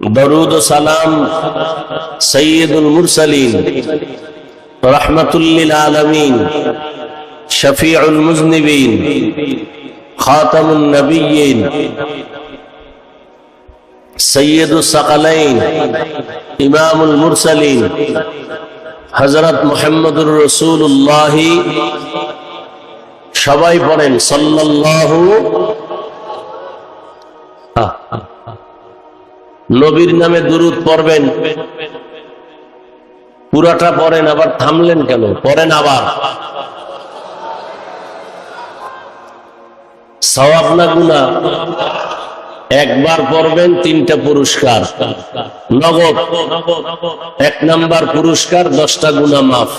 दरूद व सलाम सय्यदुल मुरसलीन रहमतुल लिल आलमीन शफीउल मुज़निबीन खातमुन नबिय्यीन सय्यदुस सकलैन इमामुल मुरसलीन हजरत मुहम्मदुर रसूलुल्लाह सबाई पढ़ेन सल्लल्लाहु नबीर नामे दुरूद पढ़বেন পুরাটা পড়েন আবার থামলেন কেন পড়েন আবার সওয়াব না গুনাহ একবার পড়বেন তিনটা পুরস্কার নগদ এক নাম্বার পুরস্কার 10টা গুনাহ মাফ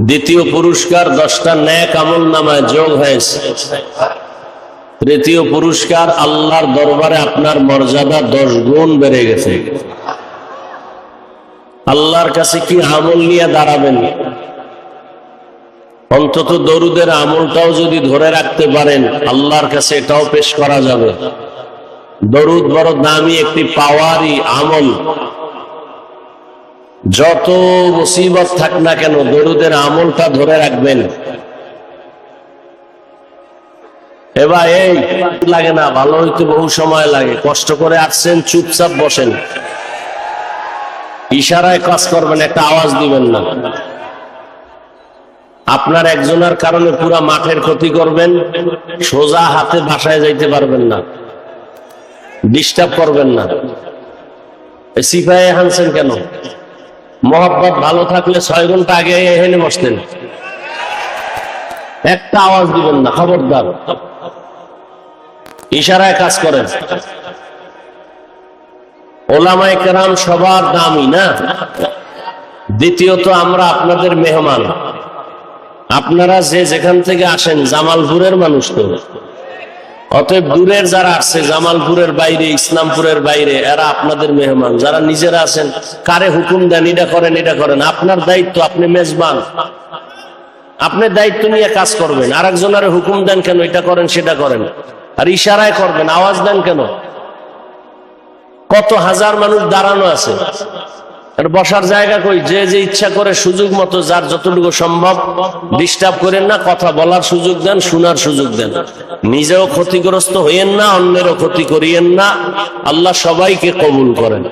দ্বিতীয় পুরস্কার 10টা নেক আমল নামায় যোগ হয়েছে তৃতীয় পুরস্কার আল্লাহর দরবারে আপনার মর্যাদা 10 গুণ বেড়ে গেছে আল্লাহর কাছে কি আমল নিয়ে দাঁড়াবেন অন্তত দরুদের আমলটাও যদি ধরে রাখতে পারেন আল্লাহর কাছে এটাও পেশ করা যাবে দরুদ বড় দামি একটি পাওয়ারই আমল যত মুসিবত থাক না কেন দরুদের আমলটা ধরে রাখবেন এবার এই লাগে না ভালো হইতে বহু সময় লাগে কষ্ট করে আসছেন চুপচাপ বসেন ইশারায় কাজ করবেন একটা আওয়াজ দিবেন না আপনার একজনের কারণে পুরা মাঠের ক্ষতি করবেন সোজা হাতে বাসায় যাইতে পারবেন না ডিস্টার্ব করবেন না সিপাহে হানছেন কেন মহব্বত ভালো থাকলে 6 ঘন্টা আগে এখানে বসতেন একটা আওয়াজ দিবেন না খবরদার ইশারায় কাজ করেন ওলামায়ে কেরাম সবার দামি না দ্বিতীয়ত আমরা আপনাদের মেহমান আপনারা যে যেখান থেকে আসেন জামালপুরের মানুষ তো অতএব দূরের যারা আসছে জামালপুরের বাইরে ইসলামপুরের বাইরে এরা আপনাদের মেহমান যারা নিজেরা আছেন কারে হুকুম দেন এটা করেন আপনার দায়িত্ব আপনি মেজবান আপনি দায়িত্ব নিয়ে কাজ করবেন আরেকজনের হুকুম দেন কেন এটা করেন সেটা করেন আর ইশারায় করবেন আওয়াজ দেন কেন কত হাজার মানুষ দাঁড়ানো আছে আর বসার জায়গা কই যে যে ইচ্ছা করে সুযোগ মতো যার যতটুকু সম্ভব ডিস্টার্ব করেন না কথা বলার সুযোগ দেন শোনার সুযোগ দেন নিজেও ক্ষতিগ্রস্ত হইয়েন না অন্যেরও ক্ষতি করিয়েন না আল্লাহ সবাইকে কবুল করেন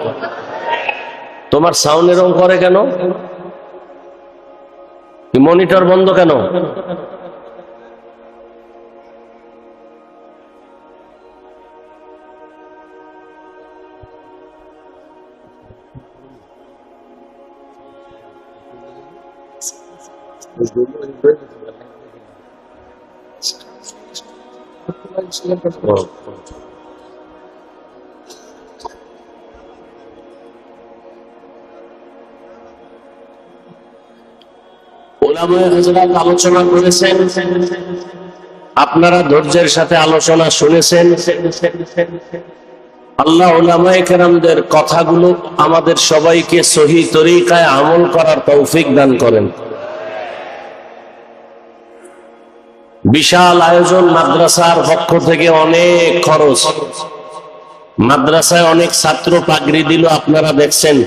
তোমার সাউন্ড এরকম করে কেন মনিটর বন্ধ কেন ওলামায়ে হযরত আলোচনা করেছেন আপনারা ধৈর্যের সাথে আলোচনা শুনেছেন আল্লাহ উলামায়ে কেরামদের কথাগুলো আমাদের সবাইকে সহি তরিকায় আমল করার তৌফিক দান করেন বিশাল আয়োজন মাদ্রাসার পক্ষ থেকে অনেক খরচ মাদ্রাসায় অনেক ছাত্র পাগড়ি দিল আপনারা দেখছেন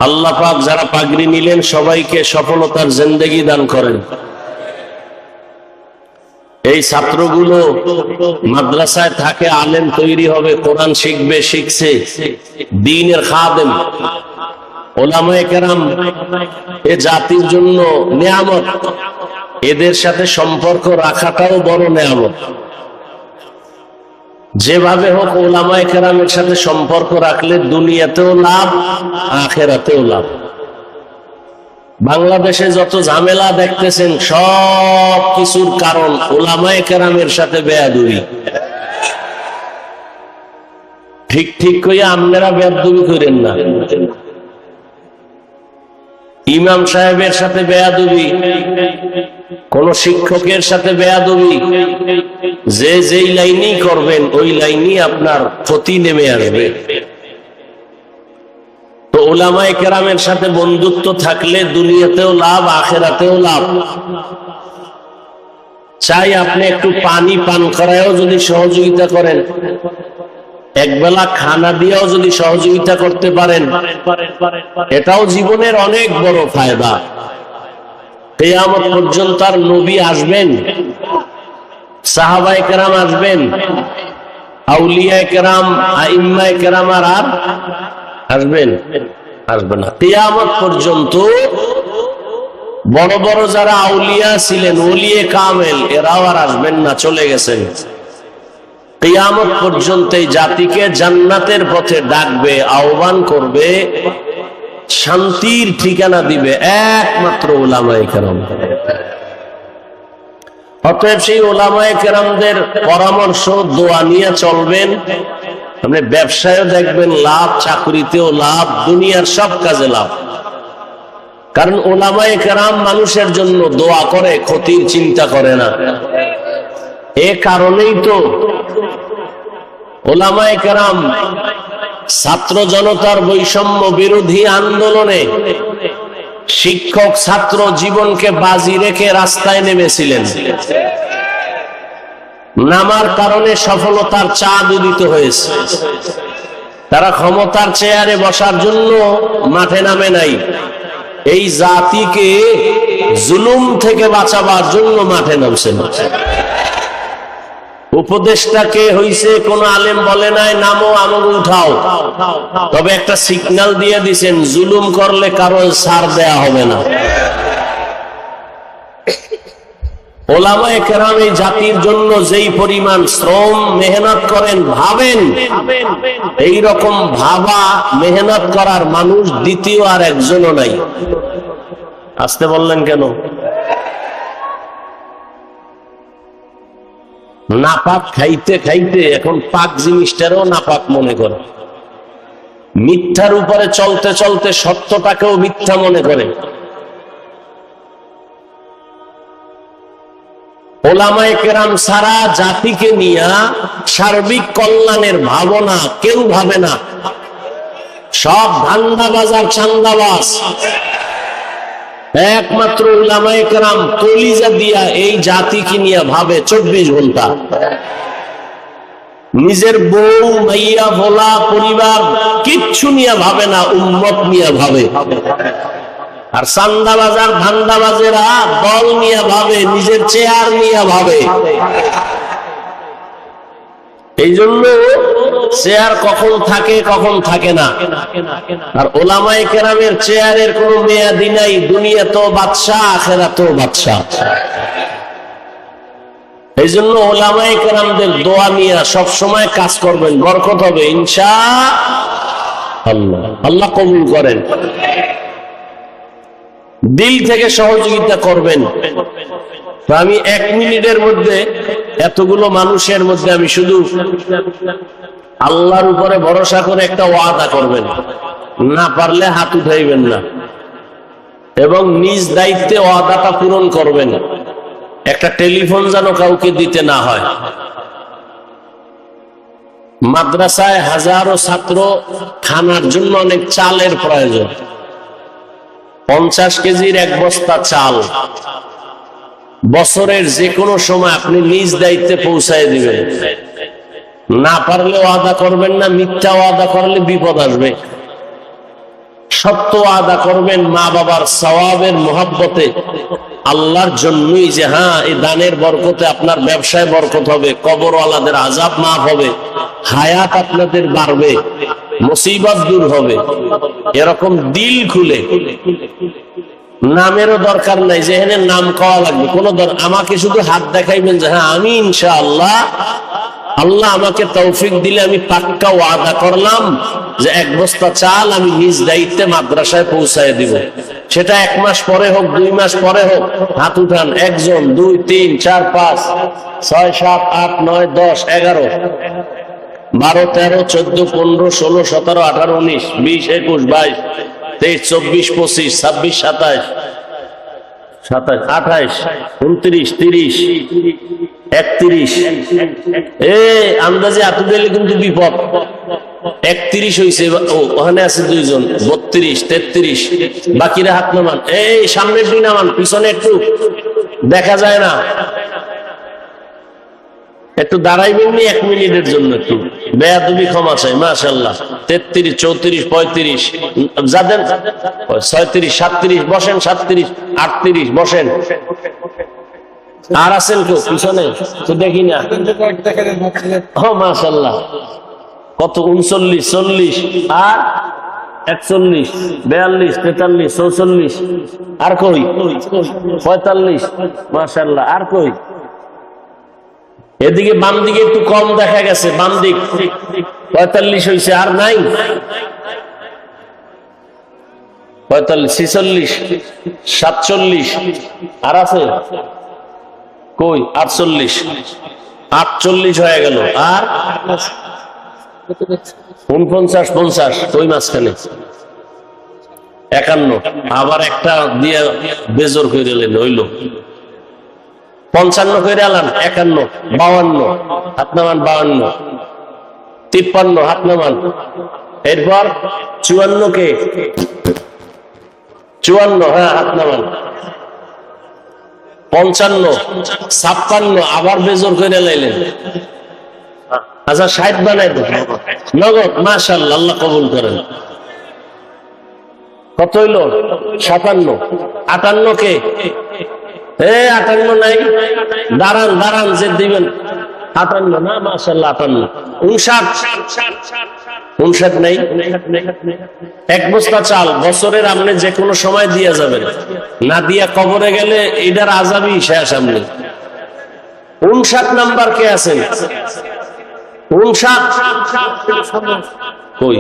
আল্লাহ পাক যারা পাগড়ি নিলেন সবাইকে সফলতার জিন্দেগি দান করেন এই ছাত্রগুলো মাদ্রাসায় থাকে আলেম তৈরি হবে কোরআন শিখবে শিখছে দ্বীনের খাদেম ওলামায়ে কেরাম এ জাতির জন্য নিয়ামত এদের সাথে সম্পর্ক রাখাটাও বড় নিয়ামত যেভাবে হোক ওলামায়ে কেরামের সাথে সম্পর্ক রাখলে দুনিয়াতেও লাভ আখিরাতেও লাভ বাংলাদেশে যত ঝামেলা দেখতেছেন সব কিছুর কারণ ওলামায়ে কেরামের সাথে বেয়াদবি ঠিক কইয়া আপনারা বেয়াদবি করেন না ইমাম সাহেবের সাথে বেয়াদবি কোন শিক্ষকের সাথে বেয়াদবি যে যেই লাইনই করবেন ওই লাইনই আপনার ক্ষতি নেমে আসবে তো উলামায়ে কেরামের সাথে বন্ধুত্ব থাকলে দুনিয়াতেও লাভ আখিরাতেও লাভ চাই আপনি একটু পানি পান করায়ও যদি সহযোগিতা করেন একবেলা খানা দিয়েও যদি সহযোগিতা করতে পারেন, এটাও জীবনের অনেক বড় ফায়দা। কিয়ামত পর্যন্ত আর নবী আসবেন, সাহাবায়ে কেরাম আসবেন, আউলিয়ায়ে কেরাম, আইম্মায়ে কেরাম আর আসবেন? আসবে না। কিয়ামত পর্যন্ত বড় বড় যারা আউলিয়া ছিলেন, ওলিয়ে কামেল, এরাও আর আসবেন না, চলে গেছেন। কিয়ামত পর্যন্ত এই জাতিকে জান্নাতের পথে ডাকবে, আহ্বান করবে, শান্তির ঠিকানা দিবে একমাত্র উলামায়ে কেরাম। অতএব সেই উলামায়ে কেরামদের পরামর্শ, দোয়া নিয়ে চলবেন। আপনি ব্যবসায়ও দেখবেন লাভ, চাকরিতেও লাভ, দুনিয়ার সব কাজে লাভ। কারণ উলামায়ে কেরাম মানুষের জন্য দোয়া করে, ক্ষতির চিন্তা করে না। এ কারণেই তো উলামায়ে কেরাম ছাত্র জনতার বৈষম্য বিরোধী আন্দোলনে শিক্ষক ছাত্র জীবনকে বাজি রেখে রাস্তায় নেমেছিলেন। নামার কারণে সফলতার চাঁদ উদিত হয়েছে। তারা ক্ষমতার চেয়ারে বসার জন্য মাঠে নামে নাই, এই জাতিকে জুলুম থেকে বাঁচাবার জন্য মাঠে নামছেন। উপদেশটাকে হইছে কোন আলেম বলে নাই নামো আমাকে উঠাও, তবে একটা সিগন্যাল দিয়ে দিছেন, জুলুম করলে কারো ছাড় দেয়া হবে না। উলামায়ে কেরাম এই জাতির জন্য যেই পরিমাণ শ্রম মেহনত করেন, ভাবেন এই রকম ভাবা মেহনত করার মানুষ দ্বিতীয় আর একজনও নাই। আসতে বললেন কেন? নাপাক খাইতে খাইতে এখন পাক জিনিসটারও নাপাক মনে করে, মিথ্যার উপরে চলতে চলতে সত্যটাকেও মিথ্যা মনে করে। উলামায়ে কেরাম সারা জাতিকে নিয়ে সার্বিক কল্যাণের ভাবনা কেউ ভাবে না। সব ধান্দাবাজ আর চান্দাবাজ। একমাত্র উলামায়ে কেরাম কলিজা দিয়া এই জাতিকে নিয়ে ভাবে 24 ঘন্টা। নিজের বউ, মাইয়া, ভোলা, পরিবার কিচ্ছু নিয়ে ভাবে না, উম্মত নিয়ে ভাবে। আর চান্দাবাজার ধান্দাবাজেরা দল নিয়ে ভাবে, নিজের চেয়ার নিয়ে ভাবে। এই জন্য চেয়ার কখন থাকে কখন থাকে না। আর উলামায়ে কেরামের চেয়ারের কোনো মেয়াদি নাই, দুনিয়া তো বাদশা, আখিরাত বাদশা। এই জন্য উলামায়ে কেরামদের দোয়া নিয়ে সব সময় কাজ করবেন, বরকত হবে ইনশাআল্লাহ। আল্লাহ কবুল করেন। দিল থেকে সহযোগিতা করবেন। তো আমি 1 মিনিটের মধ্যে এতগুলো মানুষের মধ্যে আমি শুধু আল্লাহর উপরে ভরসা করে একটা ওয়াদা করবেন, না পারলে হাত উঠাইবেন না, এবং নিজ দায়িত্বে ওয়াদাটা পূরণ করবেন। একটা টেলিফোন যেন কাউকে দিতে না হয়। মাদ্রাসায় হাজারো ছাত্র, খানার জন্য অনেক চালের প্রয়োজন। 50 কেজির 1 বস্তা চাল বছরের যে কোনো সময় আপনি নিজ দায়িত্বে পৌঁছায় দিবেন। না পারলে ওয়াদা করবেন না, মিথ্যা ওয়াদা করলে বিপদ আসবে। সত্য ওয়াদা করবেন, মা বাবার সওয়াবের মহব্বতে, আল্লাহর জন্যই, যে হ্যাঁ এই দানের বরকতে আপনার ব্যবসায় বরকত হবে, কবরওয়ালাদের আযাব মাফ হবে, হায়াত আপনাদের বাড়বে, মুসিবত দূর হবে। এরকম দিল খুলে। নামেরও দরকার নাই যে এখানে নাম খাওয়া লাগবে, কোনো আমাকে শুধু হাত দেখাইবেন যে হ্যাঁ আমি ইনশাআল্লাহ, আল্লাহ আমাকে তৌফিক দিলে আমি পাক্কা ওয়াদা করলাম যে 1 বস্তা চাল আমি নিজ দায়িত্বে মাদ্রাসায় পৌঁছায় দিব। সেটা 1 মাস পরে হোক, 2 মাস পরে হোক, হাত উঠান। 1 জন, 2, 3, 4, 5, 6, 7, 8, 9, 10, 11, 12, 13, 14, 15, 16, 17, 18, 19, 20, 21, 22, 23, 24, 25, 26, 27, 28, 29, 30, 31। আন্দাজে এত দিলে কিন্তু বিপদ। 31 হয়েছে, ওখানে আছে 2 জন, 32, 33, বাকিরা হাত নামান। এই সামনের দিন নামান, পিছনে একটু দেখা যায় না, একটু দাঁড়াইবেন নি 1 মিনিটের জন্য একটু। বেয়াদবি ক্ষমা চাই। মাশাআল্লাহ 33, 34, 35 যাদের 36, 37 বসেন, 37, 38 বসেন। আর আছেন কেউ পিছনে তো দেখি না। ও মাশাআল্লাহ কত 39, 40 আর 41, 42, 43, 44 আর কই 45। মাশাআল্লাহ আর কই? এদিকে বাম দিকে একটু কম দেখা গেছে, বাম দিক 45 হয়েছে। আর নাই 45, 46, 47 আর আছে কই 48, 48 হয়ে গেল। আর 49, 50 কই মাঝখানে 51। আবার একটা দিয়ে বেজর করে দিলেন, হইল 55 করে আলান, 51, 52 হাত নামান, 52, 53 হাত নামান। এরপর 54 কে 54, হ্যাঁ হাত নামান। 55, 56 আবার বেজর করে লাইলেন। আচ্ছা 60 বানাই দেন নগদ। মাশাআল্লাহ আল্লাহ কবুল করেন। কত হইল? 57, 58 কে 58 নাই, দাঁড়ান দাঁড়ান যে দিবেন 58 না। মাশাআল্লাহ 58, 59 নাই। এক বস্তা চাল বছরের আপনি যে কোনো সময় দিয়ে যাবেন, না দিয়া কবরে গেলে এটার আযাবই শেষ। আপনি 59 নাম্বার কে আছেন? 59 কই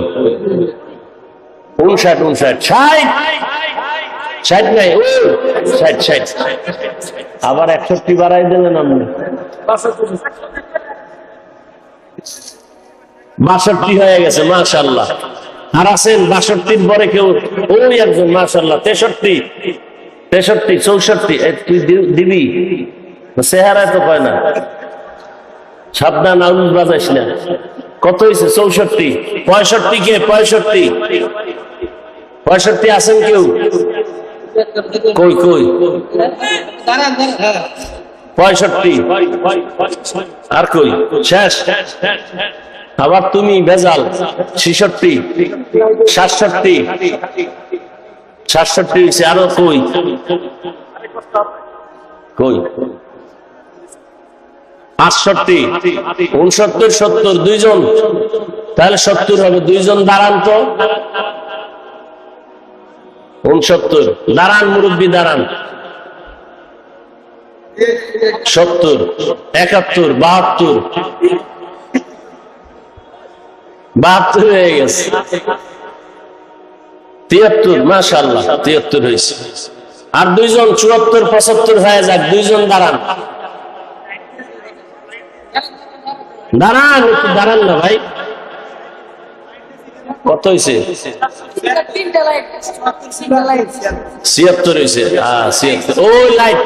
59, 60 নাই। ও 60 আবার 61 বাড়াই দিলেন আপনি, 62 হয়ে গেছে। মাশাআল্লাহ আর আছেন 62 পরে কেউ? ওই একজন মাশাআল্লাহ 63, 64 তুই দিবি চেহারায় তো কয় না। সাবধান আউল বাজাইস না। কত হয়েছে? 64, 65 কে 65 আছেন কেউ? কই কই 65 আর কই শেষ। আবার তুমি বেজাল 66, 67 হয়েছে। আরো কই কই 68, 69, 70 দুইজন, তাহলে 70 হবে। দুইজন দাঁড়ান তো। 69 দাঁড়ান, মুরব্বী দাঁড়ান। 70, 71, 72 হয়ে গেছে। 73 মাশাআল্লাহ 73 হয়েছে। আর দুইজন 74, 75 হয়ে যাক। দুইজন দাঁড়ান, দাঁড়ান একটু দাঁড়ান না ভাই। কত হয়েছে? 76 হয়েছে। ওই লাইট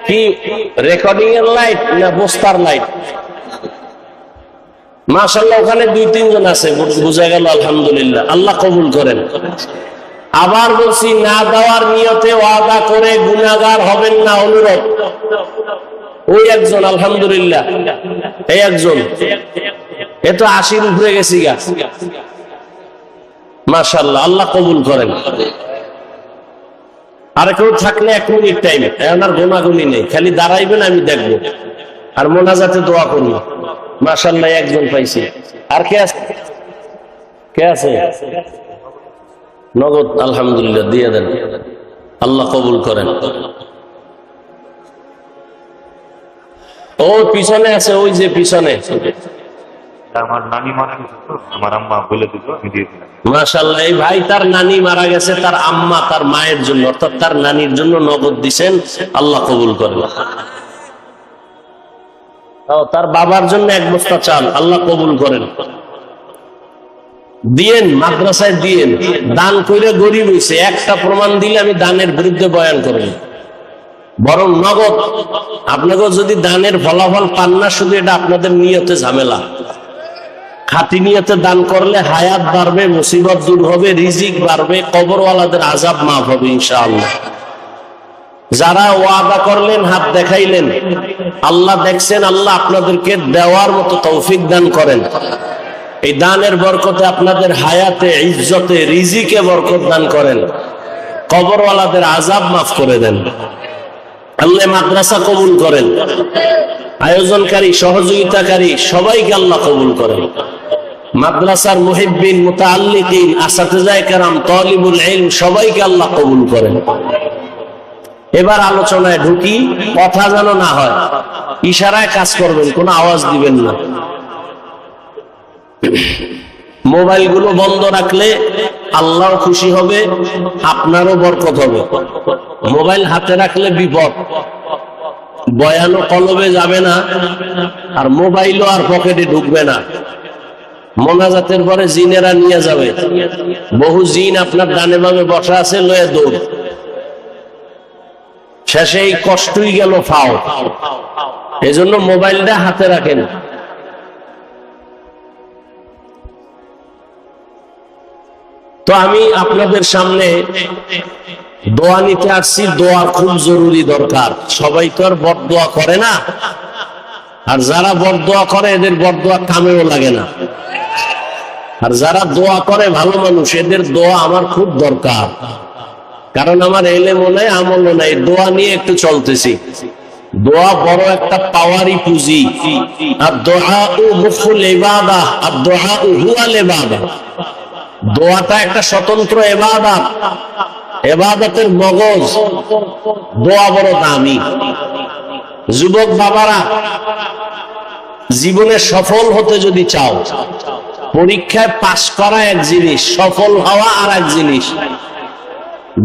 কি রেকর্ডিং এর লাইট না বস্তার লাইট? মাশাআল্লাহ ওখানে 2-3 জন আছে, বুঝা গেল। আলহামদুলিল্লাহ আল্লাহ কবুল করেন। আবার বলছি, না দেওয়ার নিয়তে ওয়াদা করে গুনাহগার হবেন না, অনুরোধ। ওই একজন আলহামদুলিল্লাহ, এই একজন এ তো 80 উপরে গেছি গা। মাশাআল্লাহ আল্লাহ কবুল করেন। আর কেউ থাকলে 1 মিনিট টাইম, এখন আর গোনাগুনি নেই, খালি দাঁড়াইবেন আমি দেখব আর মোনাজাতে দোয়া করব। মাশাআল্লাহ একজন পাইছি। আর কে আছে? কে আছে? নগদ আলহামদুলিল্লাহ দিয়ে দেন, আল্লাহ কবুল করেন। ও পিছনে আছে, ওই যে পিছনে। আমার নানি মারা গেছে তো, আমার আম্মা বলে দিল, আমি দিয়ে দিলাম। মাশাআল্লাহ এই ভাই তার নানি মারা গেছে, তার আম্মা তার মায়ের জন্য অর্থাৎ তার নানির জন্য নগদ দিবেন, আল্লাহ কবুল করেন। তার বাবার জন্য 1 বস্তা চাল, আল্লাহ কবুল করেন। দিয়েন, মাদ্রাসায় দিয়েন, দান কইরা গরিব হইছে, একটা প্রমাণ দিলে আমি দানের বিরুদ্ধে বয়ান করব। বরং নগদ আপনাকে যদি দানের ফলাফল পান না, শুধু এটা আপনাদের নিয়তে ঝামেলা। খাঁটি নিয়তে দান করলে হায়াত বাড়বে, মুসিবত দূর হবে, রিজিক বাড়বে, কবরওয়ালাদের আযাব মাফ হবে ইনশাআল্লাহ। যারা ওয়াদা করলেন, হাত দেখাইলেন, আল্লাহ দেখছেন, আল্লাহ আপনাদেরকে দেওয়ার মতো তৌফিক দান করেন। এই দানের বরকতে আপনাদের হায়াতে, ইজ্জতে, রিজিকে বরকত দান করেন। কবরওয়ালাদের আযাব মাফ করে দেন। আল্লাহ মাদ্রাসা কবুল করেন। আয়োজনকারী, সহযোগিতাকারী সবাইকে আল্লাহ কবুল করেন। মাদ্রাসার মুহিব্বিন, মুতাআল্লিকিন, আসাতিজায়ে কেরাম, তালিবুল ইলম সবাইকে আল্লাহ কবুল করেন। এবার আলোচনায় ঢুকি। কথা যেন না হয়, ইশারায় কাজ করবেন, কোনো আওয়াজ দিবেন না। মোবাইলগুলো বন্ধ রাখলে আল্লাহও খুশি হবে, আপনারও বরকত হবে। মোবাইল হাতে রাখলে বিপদ, বয়ানও কলবে যাবে না, আর মোবাইলও আর পকেটে ঢুকবে না। মোনাজাতের পরে জিনেরা নিয়ে যাবে। বহু জিন আপনার ডানে বামে বসা আছে, লয়ে দৌড়। শেষে এই কষ্টই গেল ফাও। এজন্য মোবাইলটা হাতে রাখেন। তো আমি আপনাদের সামনে দোয়া নিতে আসছি। দোয়া খুব জরুরি, দরকার। সবাই তো আর বদদোয়া করে না, আর যারা বদদোয়া করে এদের বদদোয়া কামেও লাগে না। আর যারা দোয়া করে ভালো মানুষ, এদের দোয়া আমার খুব দরকার। কারণ আমার এলেমও নাই, আমলও নাই, দোয়া নিয়ে একটু চলতেছি। দোয়া বড় একটা পাওয়ারি পুঁজি। আর দোয়া মুখুল ইবাদাহ, আর দোয়া হুয়াল ইবাদাহ। দোয়াটা একটা স্বতন্ত্র ইবাদত, ইবাদতের মগজ। দোয়া বড় দামি। যুবক বাবারা, জীবনে সফল হতে যদি চাও, পরীক্ষায় পাশ করা এক জিনিস, সফল হওয়া আর এক জিনিস।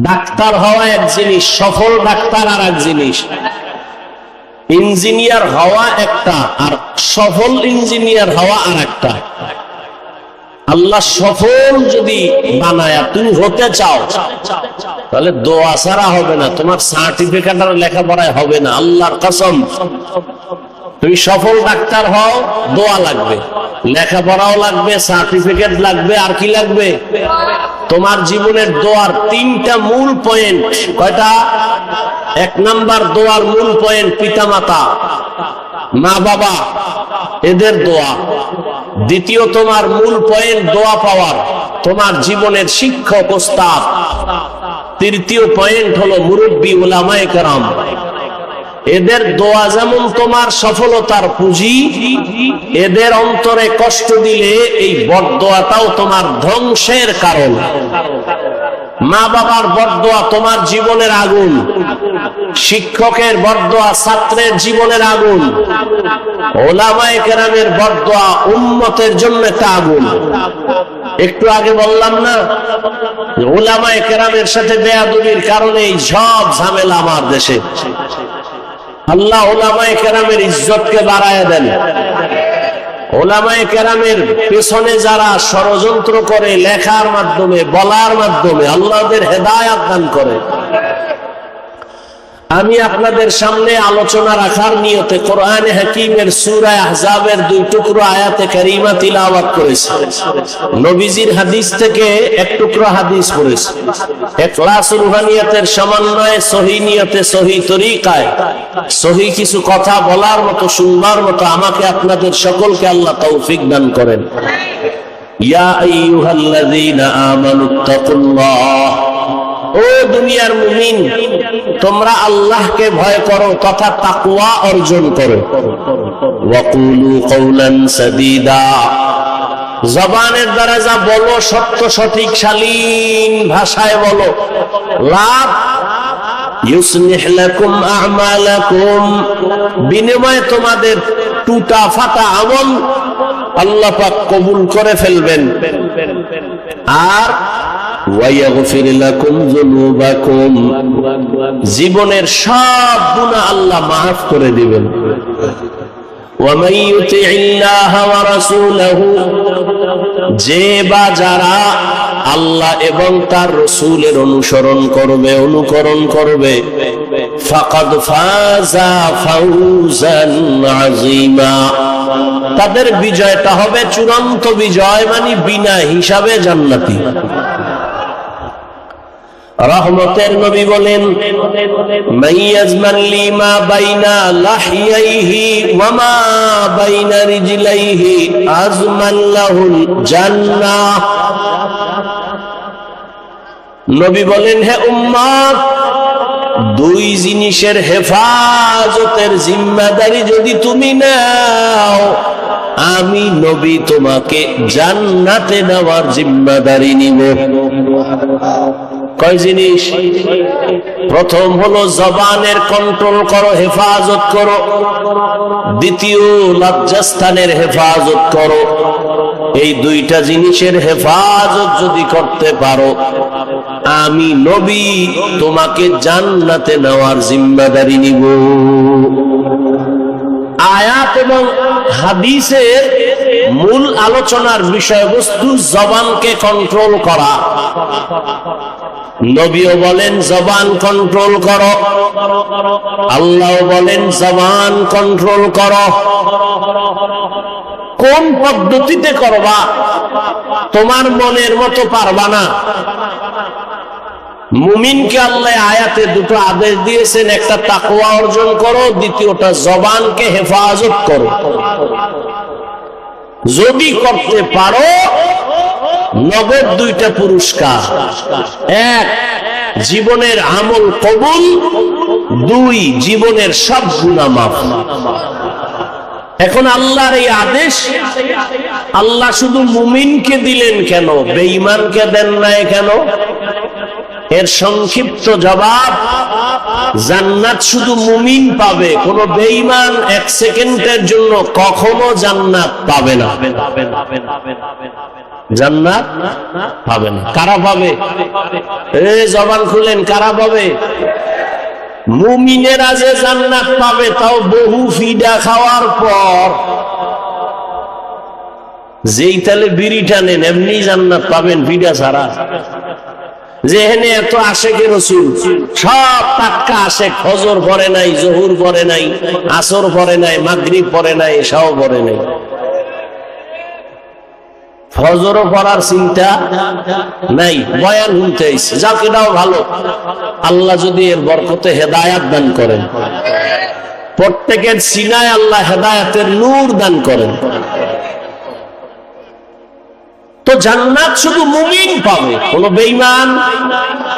ডাক্তার হওয়া এক জিনিস, সফল ডাক্তার আর এক জিনিস। ইঞ্জিনিয়ার হওয়া একটা, আর সফল ইঞ্জিনিয়ার হওয়া আর একটা। আল্লাহ সফল যদি বানায় তুমি হতে চাও, তাহলে দোয়া ছাড়া হবে না। তোমার সার্টিফিকেট আর লেখাপড়ায় হবে না। আল্লাহর কসম, তুমি সফল ডাক্তার হও, দোয়া লাগবে, লেখাপড়াও লাগবে, সার্টিফিকেট লাগবে, আর কি লাগবে? তোমার জীবনের দোয়ার তিনটা মূল পয়েন্ট। কয়টা? এক নাম্বার দোয়ার মূল পয়েন্ট পিতামাতা, মা বাবা, এদের দোয়া। দ্বিতীয় তোমার মূল পয়েন্ট দোয়া পাওয়ার তোমার জীবনের শিক্ষক, ওস্তাদ। তৃতীয় পয়েন্ট হলো মুরব্বী, উলামায়ে কেরাম। এদের দোয়া যেমন তোমার সফলতার পুঁজি, এদের অন্তরে কষ্ট দিলে এই বদদোয়াটাও তোমার ধ্বংসের কারণ। মা বাবার বদদোয়া তোমার জীবনের আগুন, শিক্ষকের বদদোয়া ছাত্রের জীবনের আগুন, উলামায়ে কেরামের বদদোয়া উম্মতের জন্য একটা আগুন। একটু আগে বললাম না, উলামায়ে কেরামের সাথে বেয়াদবির কারণে এই সব ঝামেলা আমার দেশে। আল্লাহ উলামায়ে কেরামের ইজ্জতকে বাড়ায় দেন। উলামায়ে কেরামের পেছনে যারা ষড়যন্ত্র করে, লেখার মাধ্যমে, বলার মাধ্যমে, আল্লাহদের হেদায়েত দান করে। আমি আপনাদের সামনে আলোচনা রাখার নিয়তে কোরআনে হাকিমের সূরা আহজাবের 2 টুকরো আয়াতে কারিমা তিলাওয়াত করেছি। নবীজির হাদিস থেকে এক টুকরো হাদিস পড়েছি। ইখলাস রুহানিয়াতের সমন্বয়ে সহিহ নিয়তে, সহিহ তরিকায় সহিহ কিছু কথা বলার মতো, শুনবার মতো আমাকে আপনাদের সকলকে আল্লাহ তৌফিক দান করেন। ইয়া আইয়ুহাল্লাযীনা আমানুত্তাকুল্লাহ, ও দুনিয়ার মুমিন, তোমরা আল্লাহকে ভয় করো তথা তাকওয়া অর্জন করো। ওয়াকুলু কওলান সাদীদা, জবানের দ্বারা যা বলো সত্য, সঠিক, শালীন ভাষায় বলো। লাভ ইউসলিহ লাকুম আ'মালাকুম, বিনিময়ে তোমাদের টুটা ফাটা আমল আল্লাহ পাক কবুল করে ফেলবেন। আর ওয়ায়াগফির লাকুম যুনুবাকুম, জীবনের সব গুনাহ আল্লাহ মাফ করে দিবেন। ওয়া মান ইউতি'িল্লাহ ওয়া রাসূলাহু, যে বা যারা আল্লাহ এবং তার রাসূলের অনুকরণ করবে, ফাকাদ ফাযা ফাওজান আযীমা, তাদের বিজয়টা হবে চূড়ান্ত বিজয়, মানে বিনা হিসাবে জান্নাতি। রহমতের নবী বলেন, মাইয়াজমান লিমা বাইনা লাহিয়াইহি ওয়া মা বাইনা রিজলাইহি আজমান লাহুল জান্নাহ। নবী বলেন, হে উম্মত, দুই জিনিসের হেফাজতের জিম্মাদারি যদি তুমি নাও, আমি নবী তোমাকে জান্নাতে নেওয়ার জিম্মাদারি নিব। কয় জিনিস? প্রথম হলো জবানের কন্ট্রোল করো, হেফাজত করো। দ্বিতীয়, লজ্জাস্থানের হেফাজত করো। এই দুইটা জিনিসের হেফাজত যদি করতে পারো, আমি নবী তোমাকে জান্নাতে নেওয়ার জিম্মাদারি নিব। আয়াত এবং হাদিসের মূল আলোচনার বিষয়বস্তু জবানকে কন্ট্রোল করা। নবীও বলেন জবান কন্ট্রোল করো, আল্লাহ বলেন জবান কন্ট্রোল করো। কোন পদ্ধতিতে করবা? তোমার মনের মতো পারবা না। মুমিনকে আল্লাহ আয়াতে দুটো আদেশ দিয়েছেন, একটা তাকওয়া অর্জন করো, দ্বিতীয়টা জবানকে হেফাজত করো। যদি করতে পারো, নগদ দুইটা পুরস্কার। এক, জীবনের আমল কবুল। দুই, জীবনের সব গুনাহ মাফ। এখন আল্লাহর এই আদেশ আল্লাহ শুধু মুমিনকে দিলেন কেন, বেঈমানকে দেন নাই কেন? এর সংক্ষিপ্ত জবাব, জান্নাত শুধু মুমিন পাবে, কোন বেঈমান এক সেকেন্ডের জন্য কখনো জান্নাত পাবে না। জান্নাত পাবে না। কারা পাবে? জবান খুলেন, কারা পাবে? মুমিনেরা যে জান্নাত পাবে, তাও বহু ফিডা খাওয়ার পর। যেই তালে বিড়ি টানেন এমনি জান্নাত পাবেন ফিডা ছাড়া। যেখানে এত আশেকে রসুল, সব টাটকা আশেক, ফজর পড়ে নাই, জহুর পড়ে নাই, আসর পড়ে নাই, মাগরিব পড়ে নাই, এশাও পড়ে নাই। ফজরও পড়ার চিন্তা নাই, বয়ান শুনতে আইছে, যাক এটাও ভালো। আল্লাহ যদি এর বরকতে হেদায়াত দান করেন, প্রত্যেকের সিনায় আল্লাহ হেদায়াতের নূর দান করেন, তো জান্নাত শুধু মুমিন পাবে, কোন বেঈমান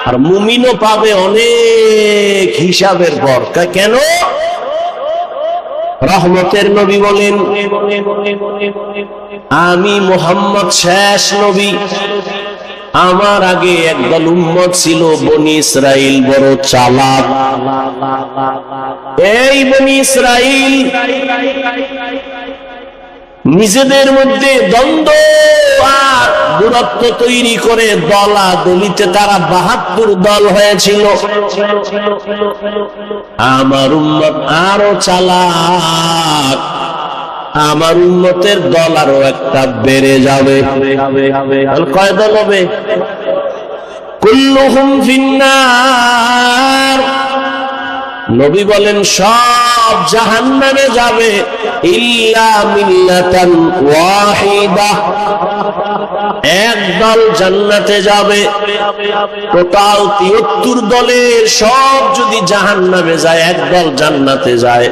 আর মুমিনও পাবে অনেক হিসাবের পর। কেন? রহমতের নবী বলেন, আমি মুহাম্মদ শেষ নবী, আমার আগে একদল উম্মত ছিল বনি ইসরাইল, বড় চালাক। এই বনি ইসরাইল নিজেদের মধ্যে দ্বন্দ্ব আর দূরত্ব তৈরি করে দলাদলিতে তারা ৭২ দল হয়েছিল। আমার উম্মত আরো চালাক, আমার উম্মতের দল আরো একটা বেড়ে যাবে। কয় দল হবে? কুল্লুহুম ফিন্নার। নবী বলেন সব জাহান্নামে যাবে, ইল্লা মিল্লাতান ওয়াহিদা, এক দল জান্নাতে যাবে। টোটাল ৭৩ দলের সব যদি জাহান্নামে যায়, এক দল জান্নাতে যায়,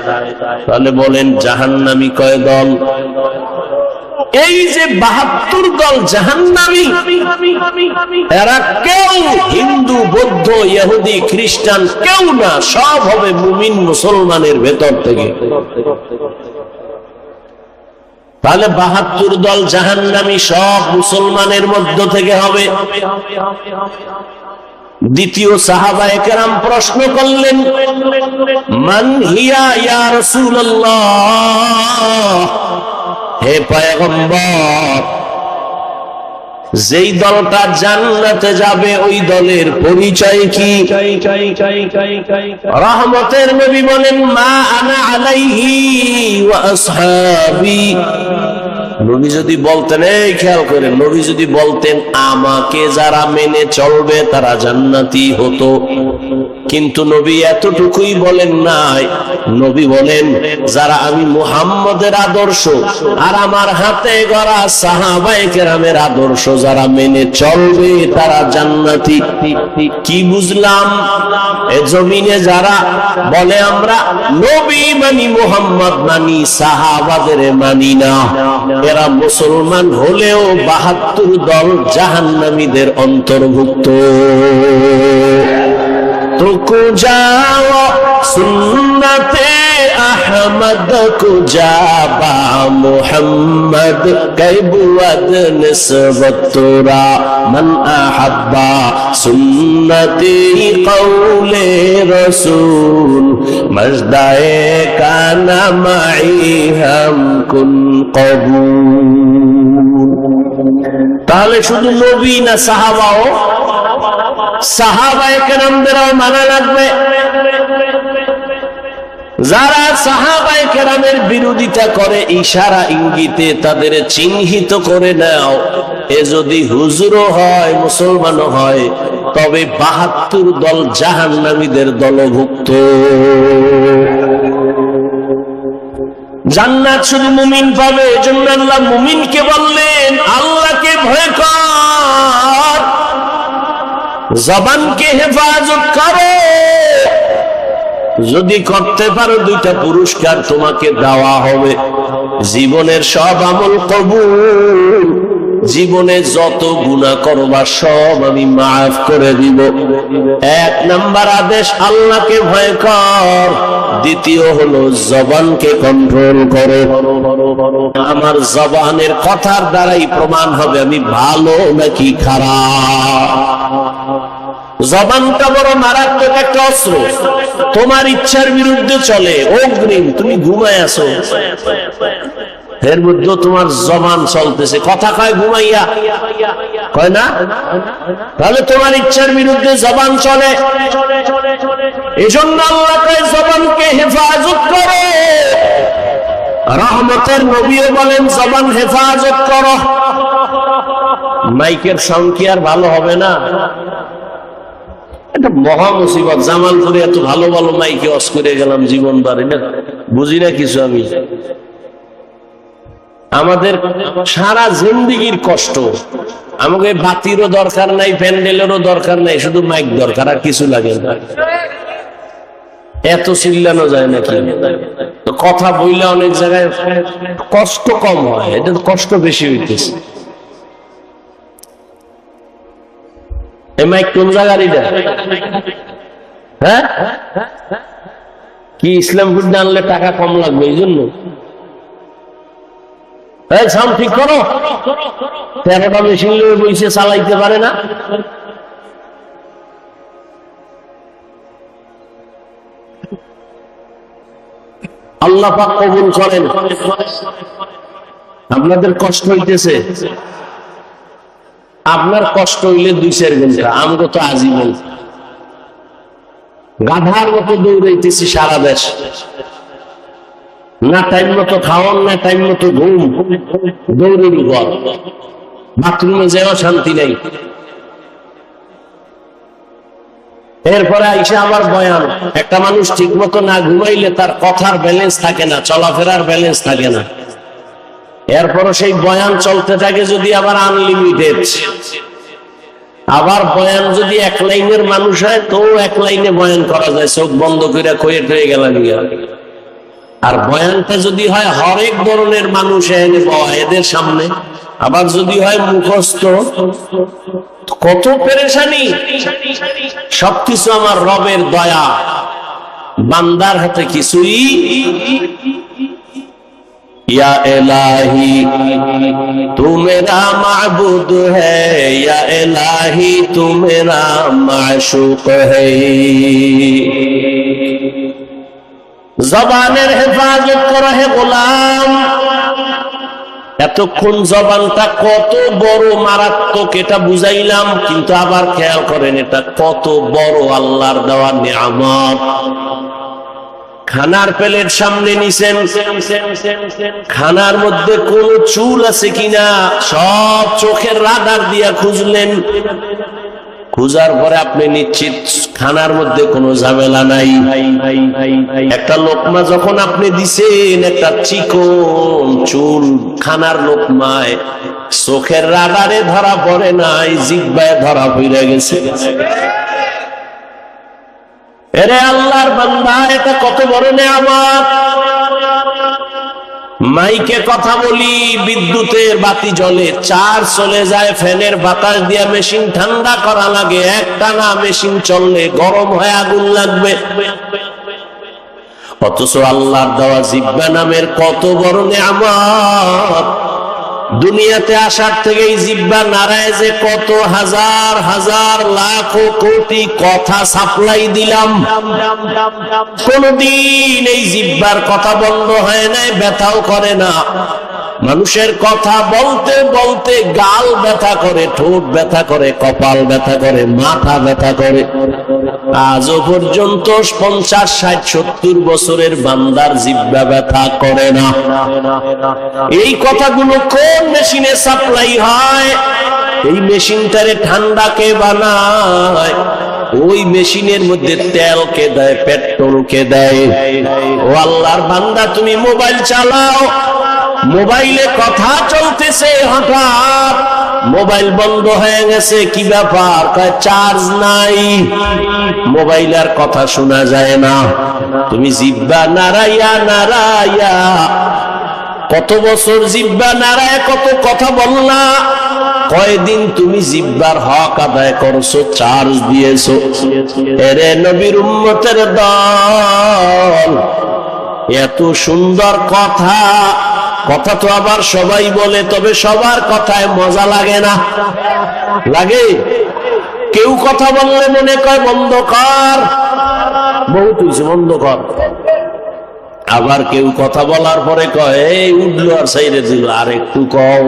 তাহলে বলেন জাহান্নামী কয় দল? এই যে ৭২ দল জাহান্নামী, এরা কেউ হিন্দু, বৌদ্ধ, ইহুদি, খ্রিস্টান কেউ না, সব হবে মুমিন মুসলমানের ভেতর থেকে। তাহলে ৭২ দল জাহান্নামী সব মুসলমানের মধ্য থেকে হবে। দ্বিতীয় সাহাবায়ে কেরাম প্রশ্ন করলেন, মান হিয়া ইয়া রাসূলুল্লাহ, হে পয়গম্বর, যেই দলটা জান্নাতে যাবে ওই দলের পরিচয় কি? রহমতের নবী বলেন, মা আনা আলাইহি ওয়া আসহাবি। নবী যদি বলতেন, এই খেয়াল করেন, নবী যদি বলতেন আমাকে যারা মেনে চলবে তারা জান্নাতি হতো, কিন্তু নবী এতটুকুই বলেন নাই, নবী বলেন যারা আমি মুহাম্মদের আদর্শ আর আমার হাতে গড়া সাহাবায়ে কেরামের আদর্শ যারা মেনে চলবে তারা জান্নাতি। কি বুঝলাম? এ জমিনে যারা বলে আমরা নবী মানি, মুহাম্মদ মানি, সাহাবাদের মানি না, এরা মুসলমান হলেও 72 দল জাহান্নামীদের অন্তর্ভুক্ত। তো কুজাও সুন্নতে আহমদ কুজাবা মুহাম্মদ কাইবুয়াদ নিসবতুরা মান আহাব্বা সুন্নতি কওলে রাসূল মজদায়ে কানা মাই হাম কুন কবুল। তাহলে শুধু নবী না সাহাবাও? সাহাবায়ে কেরামদেরও মানা লাগবে। যারা সাহাবায়ে কেরামের বিরোধিতা করে ইশারা ইঙ্গিতে তাদের চিহ্নিত করে নাও। এ যদি হুজুরও হয় মুসলমানও হয় তবে 72 দল জাহান্নামীদের দলভুক্ত। জান্নাত শুধু মুমিন পাবে, এজন্য আল্লাহ মুমিনকে বললেন আল্লাহকে ভয় কর, জবানকে হেফাজত করো। যদি করতে পারো 2টা পুরস্কার তোমাকে দেওয়া হবে। জীবনের সব আমল কবুল, জীবনে যত গুনাহ করবা সব আমি মাফ করে দিব। 1 নাম্বার আদেশ আল্লাহকে ভয় কর, দ্বিতীয় হলো জবানকে কন্ট্রোল করো। আমার জবানের কথার দ্বারাই প্রমাণ হবে আমি ভালো নাকি খারাপ। জবানটা বড় মারাত্মক একটা অস্ত্র, তোমার ইচ্ছার বিরুদ্ধে চলে। অগ্রিম তুমি ঘুমায় আছো, এর মধ্যে তোমার জবান চলতেছে, কথা কয় ঘুমাইয়া, কয় না? তাহলে তোমার ইচ্ছার বিরুদ্ধে জবান চলে। এজন্য আল্লাহ কয় জবানকে হেফাজত করো। রহমতের নবীও বলেন জবান হেফাজত করো। মাইকের সংখ্যা আর ভালো হবে না, এটা মহা মুসিবত। জামালপুরে এত ভালো ভালো মাইকে অস করে গেলাম জীবন বাড়ি না, বুঝি না কিছু আমি। আমাদের সারা জিন্দিগির কষ্ট, আমাকে বাতিরও দরকার নাই, প্যান্ডেলেরও দরকার নাই, শুধু মাইক দরকার, আর কিছু লাগে না। এত চিল্লানো যায় নাকি? কথা বইলে অনেক জায়গায় কষ্ট কম হয়, এটা কষ্ট বেশি হইতেছে। এই মাইক কোন জায়গার এটা? হ্যাঁ, কি ইসলামপুর আনলে টাকা কম লাগবে এই জন্য? সাউন্ড ঠিক করো। 13টা মেশিন নিয়ে বসে চালাইতে পারে না। আল্লাহ পাক কবুল করেন। আপনাদের কষ্ট হইতেছে, আপনার কষ্ট হইলে 2-4 ঘন্টা, আমগো তো আজীবন। গাধার মতো দৌড়াইতেছি সারা দেশ, না টাইম মতো খাওয়ান, না টাইম মতো ঘুম, দৌড়ের উপর। বাথরুমে যাওয়া শান্তি নেই। এরপরে আইসা আমার বয়ান। একটা মানুষ ঠিক মতো না ঘুমাইলে তার কথার ব্যালেন্স থাকে না, চলাফেরার ব্যালেন্স থাকে না। এরপরও সেই বয়ান চলতে থাকে যদি আবার আনলিমিটেড। আবার বয়ান যদি 1 লাইনের মানুষ হয় তো 1 লাইনে বয়ান করা যায়, চোখ বন্ধ করে কয়ে টয়ে গেলাম। আর বয়ানটা যদি হয় হরেক ধরনের মানুষ এনে এদের সামনে, আবার যদি হয় মুখস্থ, কত পেরেশানি। সবকিছু আমার রবের দয়া, বান্দার হাতে কিছুই। या इलाही तू मेरा माबूद है, या इलाही तू मेरा माशूक है। জবানের হেফাজত করা হে গোলাম। এতক্ষণ জবানটা কত বড় মারাত্মক এটা বুঝাইলাম, কিন্তু আবার খেয়াল করেন এটা কত বড় আল্লাহর দেওয়া নিয়ামত। খানার প্লেট সামনে নিছেন, খানার মধ্যে কোন চুল আছে কিনা সব চোখের রাডার দিয়া খুঁজলেন, পূজার পরে আপনি নিশ্চিত খানার মধ্যে কোনো ঝামেলা নাই। একটা লোকমা যখন আপনি দিছেন, একটা চিকন চুল খানার লোকমায় চোখের রাডারে ধরা পড়ে নাই, জিহ্বায় ধরা পড়ে গেছে। এরে আল্লাহর বান্দা, এটা কত বড় নেয়ামত। মাইকে কথা বলি, বিদ্যুতের বাতি জ্বলে, চার্জ চলে যায়, ফ্যানের বাতাস দিয়ে মেশিন ঠান্ডা করা লাগে, একটানা মেশিন চললে গরম হয়ে আগুন লাগবে। অথচ আল্লাহর দেওয়া জিহ্বা নামের কত বড় নেয়ামত। দুনিয়াতে আসার থেকে এই জিহ্বা নারায় যে কত হাজার হাজার লাখ কোটি কথা সাপ্লাই দিলাম, কোনদিন এই জিহ্বার কথা বন্ধ হয় নাই, ব্যথাও করে না। মানুষের কথা বলতে বলতে গাল ব্যথা করে, ঠোঁট ব্যথা করে, কপাল ব্যথা করে, মাথা ব্যথা করে। আজও পর্যন্ত 50, 60, 70 বছরের বান্দার জিহ্বা ব্যথা করে না। এই কথাগুলো কোন মেশিনে সাপ্লাই হয়? এই মেশিনটারে ঠান্ডা কে বানায়? ওই মেশিনের মধ্যে তেল কে দেয়, পেট্রোল কে দেয়? ও আল্লাহর বান্দা, তুমি মোবাইল চালাও, মোবাইলে কথা চলতেছে, হঠাৎ মোবাইল বন্ধ হয়ে গেছে, কি ব্যাপার? চার্জ নাই, মোবাইল আর কথা শোনা যায় না। তুমি জিহ্বা নাড়াইয়া নাড়াইয়া কত বছর জিহ্বা নাড়ায় কত কথা বললা, কয়দিন তুমি জিহ্বার হক আদায় করছো, চার্জ দিয়েছো। এরে নবীর উম্মতের দল, এত সুন্দর কথা, কথা তো আবার সবাই বলে, তবে সবার কথায় মজা লাগে না। লাগে? কেউ কথা বললে মনে কয় বন্ধ কর, বহুত হয়েছে বন্ধ কর। আবার কেউ কথা বলার পরে কয় এই উঠলো আর সাইরে দিল, আর একটু কও।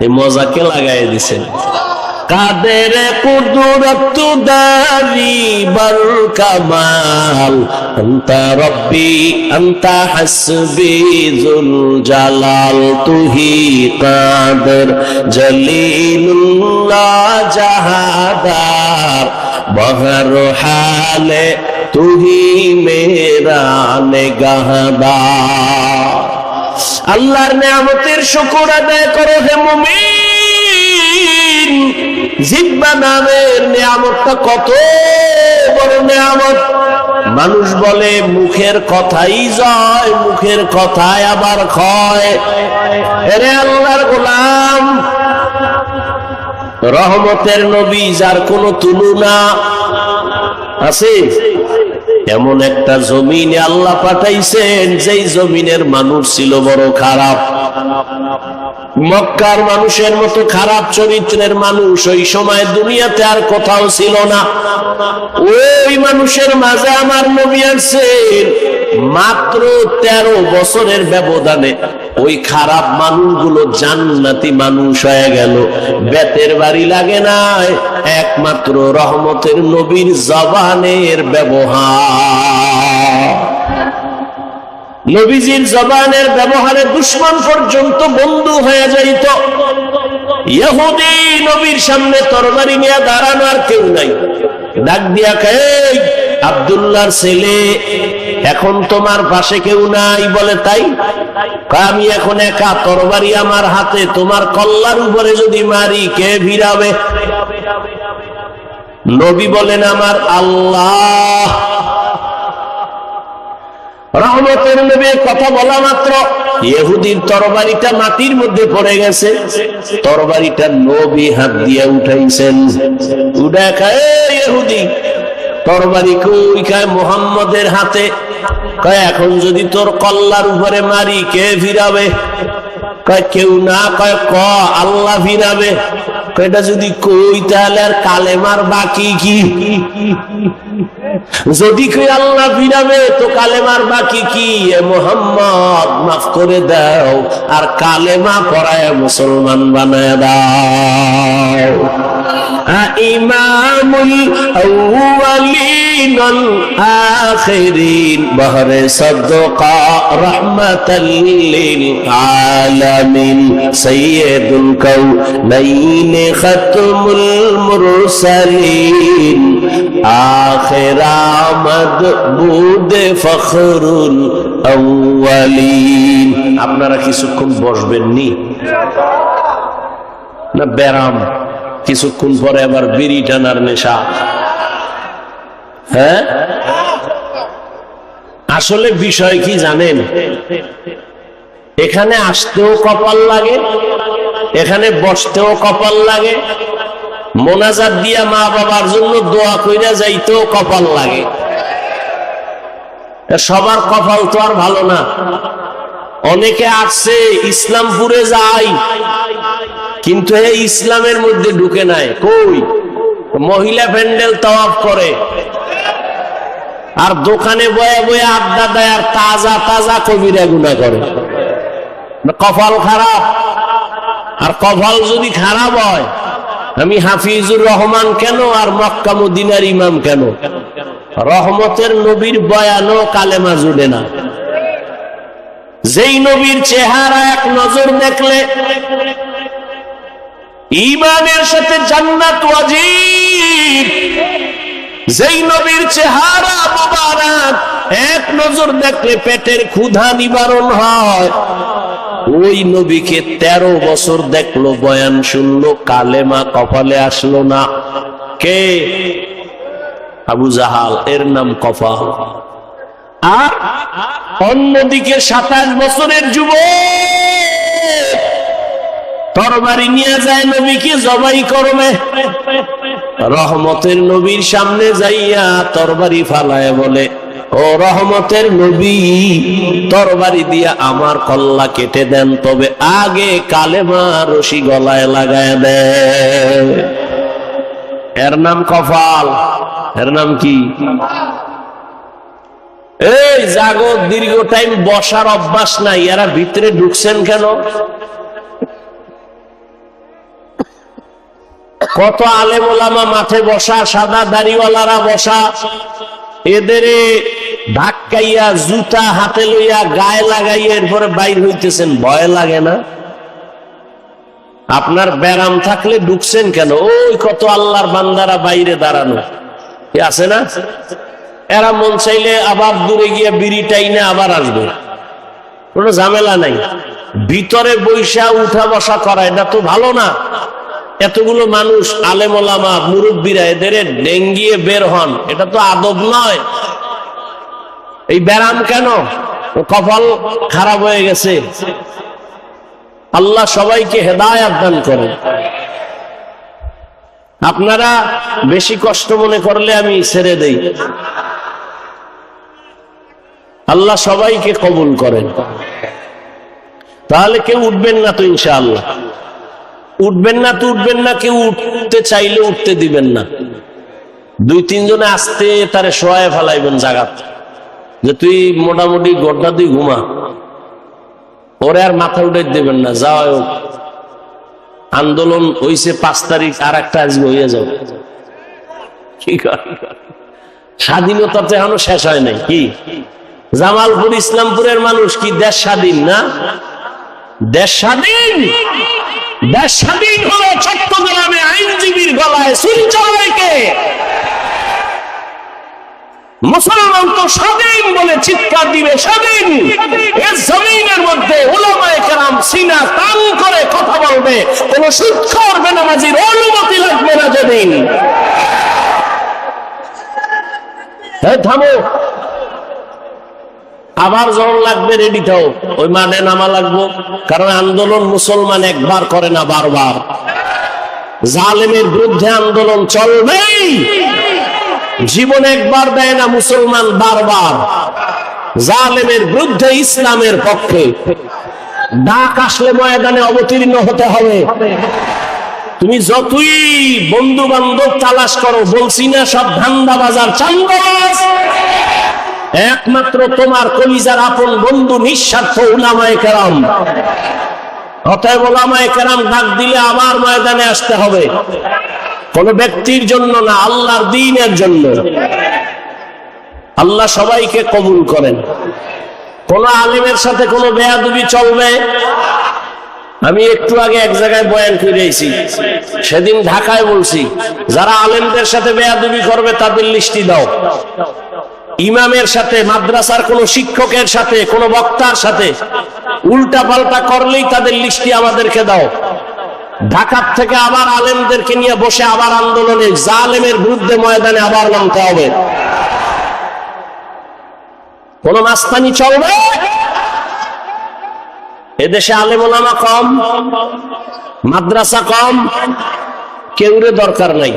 এই মজাকে লাগাই দিছেন। কাদের কুদরত দারি বর কামাল, আনতা রব্বি আনতা হাসবি জুল জালাল, তুহি কাদের জলিলুল্লাহ জাহাদার, বহর হালে তুহি মেরা নেগাহদার। আল্লাহর নেয়ামতের শুকর আদায় করো হে মুমিন। জিহ্বা নামের নেয়ামতটা কত বড় নেয়ামত। মানুষ বলে মুখের কথাই জয়, মুখের কথায় আবার ক্ষয়। এরে আল্লাহর গোলাম, রহমতের নবী যার কোনো তুলনা আছে, এমন একটা জমিনে আল্লাহ পাঠাইছেন যেই জমিনের মানুষ ছিল বড় খারাপ। মক্কার মানুষের মতো খারাপ চরিত্রের মানুষ ওই সময় দুনিয়াতে আর কোথাও ছিল না। ওই মানুষের মাঝে আমার নবী আসছেন। মাত্র 13 বছরের ব্যবধানে ওই খারাপ মানুষগুলো জান্নাতি মানুষ হয়ে গেল। বেতের বাড়ি লাগে নাই, একমাত্র রহমতের নবীর জবানের ব্যবহার। নবীজির জবানের ব্যবহারে দুশমন পর্যন্ত বন্ধু হয়ে যাইত। ইহুদি নবীর সামনে তরবারি নিয়ে দাঁড়ানো আর কেউ নাই, ডাক দিয়া কয় আব্দুল্লাহর ছেলে, এখন তোমার পাশে কেউ নাই? বলে তাই? আমি এখন একা, তরবারি আমার হাতে, তোমার কল্লার উপরে যদি মারি কে ভিড়াবে? নবী বলেন আমার আল্লাহ। রহমতের নবীর কথা বলা মাত্র ইহুদির তরবারিটা মাটির মধ্যে পড়ে গেছে। তরবারিটা নবী হাত দিয়ে উঠাইছেন। উঠা খায় ইহুদি, তরবারি কই? খায় মুহাম্মদের হাতে। কয় এখন যদি তোর কল্লার উপরে মারি কে ফিরাবে? কয় কেউ না। কয় ক আল্লাহ ফিরাবে। এটা যদি কই তাহলে আর কালেমার বাকি কি? যদি কই আল্লাহ ফিরাবে তো কালেমার বাকি কি? এ মুহাম্মদ মাফ করে দাও আর কালেমা পড়ায় মুসলমান বানায় দাও। ইমামুল আউয়ালিন ওয়াল আখিরিন বহরে সাদকা রাহমাতাল লিল আলামিন সাইয়্যিদুল কাউনাইন খাতমুল মুরসালিন আখির মাদবুদ ফখরুল আউয়ালিন। আপনারা কিছুক্ষণ বসবেন নি না ব্যারাম? কিছুক্ষণ পরে আবার বিড়ি টানার নেশা। হ্যাঁ, আসলে বিষয় কি জানেন? এখানে আসতেও কপাল লাগে, এখানে বসতেও কপাল লাগে, মোনাজাত দিয়া মা বাবার জন্য দোয়া কইরা যাইতেও কপাল লাগে। সবার কপাল তো আর ভালো না। অনেকে আসছে ইসলামপুরে যাই, কিন্তু এই ইসলামের মধ্যে ঢুকে নাই। কই মহিলা প্যান্ডেল তাওয়াফ করে, আর দোকানে বয়ে বয়ে আড্ডা দেয়, আর তাজা তাজা কবিরা গুনাহ করে। কপাল খারাপ। আর কপাল যদি খারাপ হয়, আমি হাফিজুর রহমান কেন আর মক্কা মদিনার ইমাম কেন? রহমতের নবীর বয়ানও কালেমা জুড়ে না। যেই নবীর চেহারা এক নজর দেখলে ঈমানের সাথে জান্নাত ওয়াজিব, যেই নবীর চেহারা মুবারক এক নজর দেখলে পেটের ক্ষুধা নিবারণ হয়, ওই নবীকে 13 বছর দেখলো, বয়ান শুনলো, কালেমা কপালে আসলো না। কে? আবু জাহাল, এর নাম কপাল। আর অন্যদিকে 27 বছরের যুবক তরবারি নিয়ে যায় নবীকে জবাই করবে। রহমতের নবীর সামনে যাইয়া তরবারি ফালায় বলে, ও রহমতের নবী, তরবারি দিয়া আমার কল্লা কেটে দেন, তবে আগে কালেমা রশি গলায় লাগায় দেন। এর নাম কপাল। এর নাম কি? এই জাগো, দীর্ঘ টাইম বসার অভ্যাস নাই, এরা ভিতরে ঢুকছেন কেন? কত আলেম ওলামা মাঠে বসা, সাদা দাড়িওয়ালারা বসা, এদের ধাক্কাইয়া জুতা হাতে লইয়া গায়ে লাগাইয়া এরপরে বাইর হইতেছেন। ভয় লাগে না? আপনার ব্যারাম থাকলে ঢুকছেন কেন? ওই কত আল্লাহর বান্দারা বাইরে দাঁড়ানো আছে না? এরা মন চাইলে আবার দূরে গিয়ে বিড়ি টাইনে আবার আসবে, কোনো ঝামেলা নাই। ভিতরে বৈশা উঠা বসা করা এটা তো ভালো না। এতগুলো মানুষ, আলেম ওলামা, মুরব্বীরা, এদের ডেঙ্গিয়ে বের হন, এটা তো আদব নয়। এই ব্যারাম কেন? কপাল খারাপ হয়ে গেছে। আল্লাহ সবাইকে হেদায়েত দান করেন। আপনারা বেশি কষ্ট মনে করলে আমি ছেড়ে দেই। আল্লাহ সবাইকে কবুল করেন। তাহলে কেউ উঠবেন না তো? ইনশাআল্লাহ উঠবেন না তো উঠবেন না। কেউ উঠতে চাইলে উঠতে দিবেন না। 2-3 জনে আসতে তারে শোয়ায় ফেলাইবেন জাগাত, যে তুই মোটামুটি গড্ডা তুই ঘুমা, ওরে আর মাথা উঠে দেবেন না। যাও, আন্দোলন হইছে 5 তারিখ, আর একটা আজকে হইয়া যাও। কি স্বাধীনতা তো এখনো শেষ হয় নাই। কি জামালপুর ইসলামপুরের মানুষ কি দেশ স্বাধীন না? দেশ স্বাধীন। দেশ স্বাধীন হলো চট্টগ্রামে আইনজীবীর গলায় ছুরি চালাইকে। মুসলমান তো স্বাধীন বলে চিৎকার দিবে স্বাধীন। এর জমিনের মধ্যে উলামায়ে কেরাম সিনা টান করে কথা বলবে, কোন সুৎখোর বেনামাজির অনুমতি লাগবে না। যেদিন থামো, আবার যখন লাগবে রেডি থাও, ওই মাঠে নামা লাগবো। কারণ আন্দোলন মুসলমান একবার করে না, বারবার। জালেমের বিরুদ্ধে আন্দোলন চলবেই। জীবন একবার দেয় না মুসলমান, বারবার। জালেমের বিরুদ্ধে, ইসলামের পক্ষে। ডাক আসলে ময়দানে অবতীর্ণ হতে হবে। তুমি যতই বন্ধু বান্ধব তালাশ করো, বলছি না সব ধান্দাবাজার চান্দাবাজ, একমাত্র তোমার কলিজার আপন বন্ধু নিঃস্বার্থ উলামায়ে কেরাম। অতএব উলামায়ে কেরাম ডাক দিলে আবার ময়দানে আসতে হবে। কোন ব্যক্তির জন্য না, আল্লাহর দ্বীনের জন্য। আল্লাহ সবাইকে কবুল করেন। কোন আলেমের সাথে কোনো বেয়াদবি চলবে? আমি একটু আগে এক জায়গায় বয়ান করেছি, সেদিন ঢাকায় বলছি, যারা আলেমদের সাথে বেয়াদবি করবে তাদের লিস্টি দাও। ইমামের সাথে, মাদ্রাসার কোন শিক্ষকের সাথে, কোন বক্তার সাথে উল্টা পাল্টা করলেই তাদের লিস্টি আমাদেরকে দাও। ঢাকার থেকে আবার আলেমদেরকে নিয়ে বসে আবার আন্দোলনে, জালেমের বিরুদ্ধে ময়দানে আবার নামতে হবে। কোন মাস্তানি চলবে? এদেশে আলেম ওলামা কম, মাদ্রাসা কম, কেউরে দরকার নাই।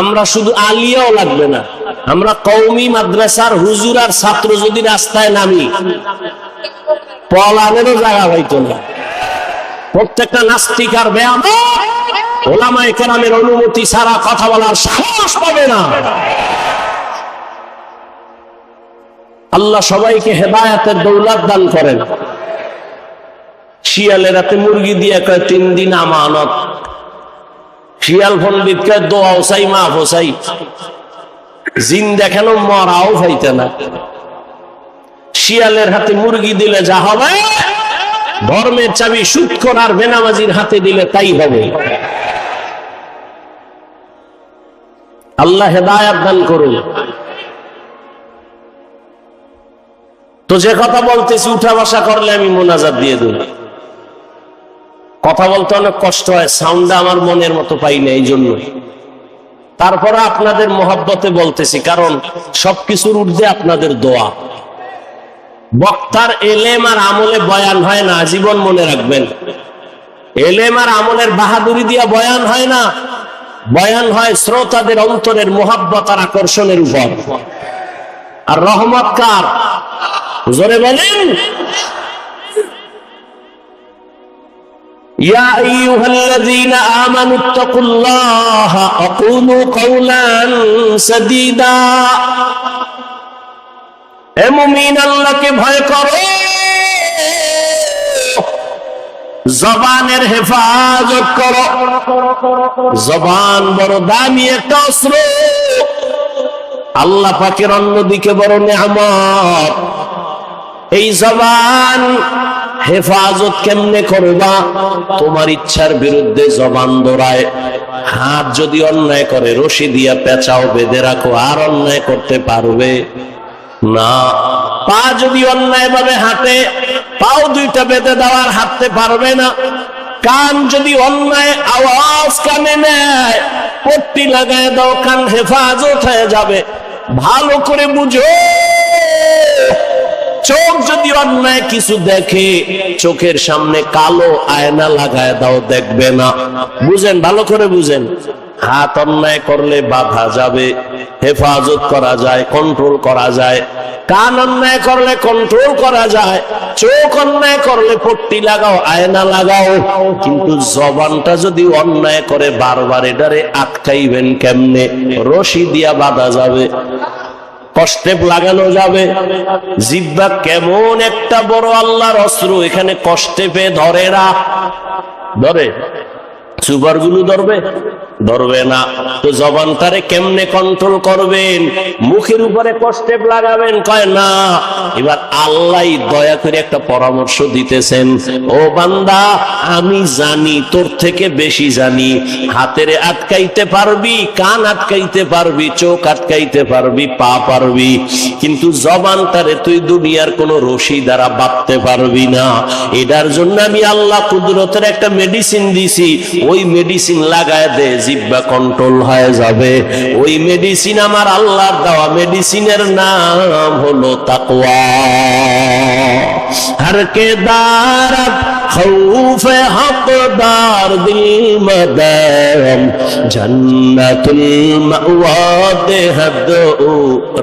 আমরা শুধু আলিয়াও লাগবে না, আমরা কওমি মাদ্রাসার হুজুর আর ছাত্র যদি রাস্তায় নামি, পলানেরও জায়গা হইতো না। প্রত্যেকটা নাস্তিক আর বেয়াদব ওলামায়ে কেরামের অনুমতি ছাড়া কথা বলার সাহস পাবে না। আল্লাহ সবাইকে হেদায়েতের দৌলত দান করেন। শিয়ালের রাতে মুরগি দিয়ে কয় 3 দিন আমানত। শিয়াল পণ্ডিত কয় দোয়াও চাই, মাফও চাই। জিন দেখানো মরাও হইতে না। শিয়ালের হাতে মুরগি দিলে যা হবে, ধর্মের চাবি সুদখোর আর বেনামাজির হাতে দিলে তাই হবে। আল্লাহ হেদায়েত দান করুন। তো যে কথা বলতেছি, উঠা বসা করলে আমি মোনাজাত দিয়ে দেব। কথা বলতে অনেক কষ্ট হয়, সাউন্ডটা আমার মনের মতো পাই না, এই জন্য। তারপরে আপনাদের মহব্বতে বলতেছি, কারণ সবকিছুর ঊর্ধ্বে আপনাদের দোয়া। বক্তার এলেম আর আমলে বয়ান হয় না, জীবন মনে রাখবেন। এলেম আর আমলের বাহাদুরি দিয়া বয়ান হয় না, বয়ান হয় শ্রোতাদের অন্তরের মহব্বত আর আকর্ষণের উপর। আর রহমত কার? জোরে বলেন। ইয়া আইয়ুহাল্লাযীনা আমানুত্তাকুল্লাহা ওয়া কুলু কাওলান সাদীদা। হে মুমিন, আল্লাহকে ভয় করো, জবানের হেফাজত করো। জবান বড় দামি একটা অস্ত্র, আল্লাহ পাকের অন্যদিকে বড় নেয়ামত। এই জবান হেফাজত কেমনে করবা? তোমার ইচ্ছার বিরুদ্ধে জবান দৌড়ায়। হাত যদি অন্যায় করে, রশি দিয়া পেঁচাও বেঁধে রাখো, আর অন্যায় করতে পারবে না। পা যদি অন্যায় ভাবে হাঁটে, পাও 2টা বেঁধে দেওয়ার হাঁটতে পারবে না। কান যদি অন্যায় আওয়াজ কানে নেয়, পট্টি লাগায় দাও, কান হেফাজত হয়ে যাবে। ভালো করে বুঝো, চোখ যদি অন্যায় কিছু দেখে, চোখের সামনে কালো আয়না লাগায় দাও, দেখবে না। বুঝেন, ভালো করে বুঝেন। হাত অন্যায় করলে বাধা যাবে, হেফাজত করা যায়, কন্ট্রোল করা যায়। কান অন্যায় করলে কন্ট্রোল করা যায়। চোখ অন্যায় করলে পট্টি লাগাও, আয়না লাগাও। কিন্তু জবানটা যদি অন্যায় করে বারবার, এটারে আটকাইবেন কেমনে? রশি দিয়া বাঁধা যাবে, কষ্টেপ লাগানো যাবে। জিহ্বা কেমন একটা বড় আল্লাহর অস্ত্র, এখানে কষ্টেপে ধরে না। ধরে? সুপারগুলো ধরবে? ধরবে না। তো জবানটারে কেমনে কন্ট্রোল করবেন? মুখের উপরে কষ্টেপ লাগাবেন? কয় না। এবার আল্লাহ দয়া করে একটা পরামর্শ দিতেছেন, ও বান্দা, আমি জানি, তোর থেকে বেশি জানি। হাতেরে আটকাইতে পারবি, কান আটকাইতে পারবি, চোখ আটকাইতে পারবি, পা পারবি, কিন্তু জবানটারে তুই দুনিয়ার কোন রশি দ্বারা বাঁধতে পারবি না। এটার জন্য আমি আল্লাহ কুদরতের একটা মেডিসিন দিছি, ওই মেডিসিন লাগায় দে, জিহ্বা কন্ট্রোল হয়ে যাবে। ওই মেডিসিন আমার আল্লাহর দেওয়া, মেডিসিনের নাম হলো তাকওয়া। हर के दारत खौफ हकदार दिल मदम जन्नतुल मअवाद हद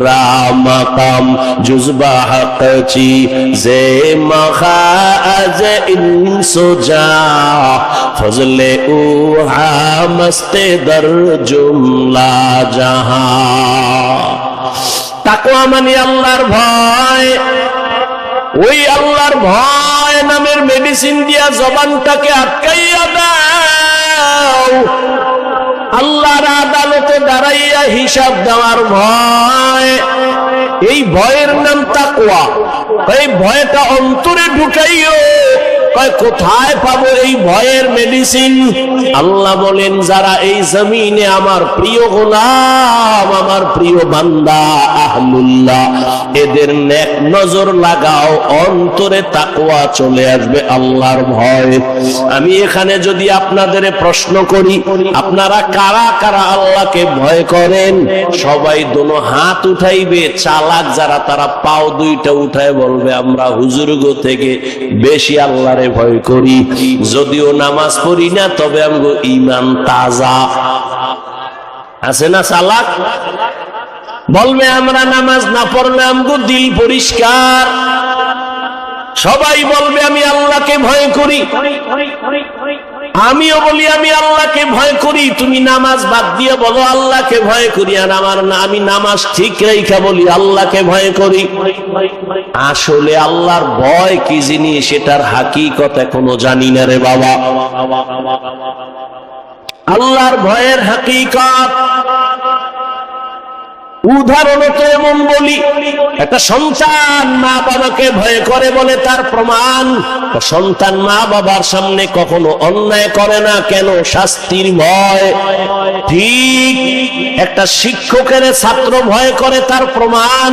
रामकम जुज़बा हक़ची ज़े मखाज इंसुजा फजले उहा मस्ते दर जुमला जहां। তাকওয়া মানে আল্লাহর ভয়। ওই আল্লাহর ভয় নামের মেডিসিন দিয়া জবানটাকে আটকাইয়া দাও। আল্লাহর হিসাব দেওয়ার ভয়, এই ভয়ের নাম তাকওয়া। এই ভয়টা অন্তরে ঢুকাইও। কোথায় পাবো এই ভয়ের মেডিসিন? আল্লাহ বলেন, যারা এই জমিনে আমার প্রিয় গোলাম, আমার প্রিয় বান্দা আহলুল্লাহ, এদের নেক নজর লাগাও, অন্তরে তাকওয়া চলে আসবে, আল্লাহর ভয়। আমি এখানে যদি আপনাদের প্রশ্ন করি, আপনারা কারা কারা আল্লাহকে ভয় করেন? সবাই দোনো হাত উঠাইবে। চালাক যারা, তারা পাও দুইটা উঠায় বলবে, আমরা হুজুরগো থেকে বেশি আল্লাহরে ভয় করি। যদিও নামাজ পড়ি না, তবে আমগো ঈমান তাজা আছে না? চালাক বলবে, আমরা নামাজ না পড়লে আমগো দিল পরিষ্কার। সবাই বলবে, আমি আল্লাহকে ভয় করি। আমিও বলি, আমি আল্লাহকে ভয় করি। তুমি নামাজ বাদ দিয়ে বলো আল্লাহকে ভয় করি, আর আমি নামাজ ঠিক রেখা বলি আল্লাহকে ভয় করি। আসলে আল্লাহর ভয় কি জিনিস, সেটার হাকিকত এখনো জানি না রে বাবা। আল্লাহর ভয়ের হাকিকত উদাহরণত এমন বলি, একটা সন্তান মা বাবাকে ভয় করে বলে তার প্রমাণ, সন্তান মা বাবার সামনে কখনো অন্যায় করে না। কেন? শাস্তির ভয়। ঠিক একটা শিক্ষকের ছাত্র ভয় করে, তার প্রমাণ,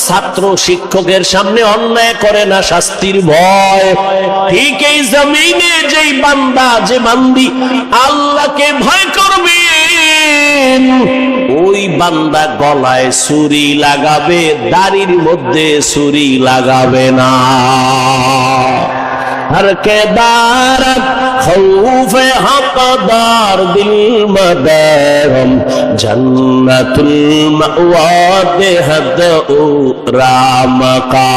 ছাত্র শিক্ষকের সামনে অন্যায় করে না, শাস্তির ভয়। ঠিক এই জমিনে যেই বান্দা, যে বান্দি আল্লাহকে ভয় করবে, ওই বান্দা গলায় ছুরি লাগাবে, দাড়ির মধ্যে ছুরি লাগাবে না। हर के दारत खौफ हक़दार दिल मदरम जन्नतुल मअवा देहद रामका।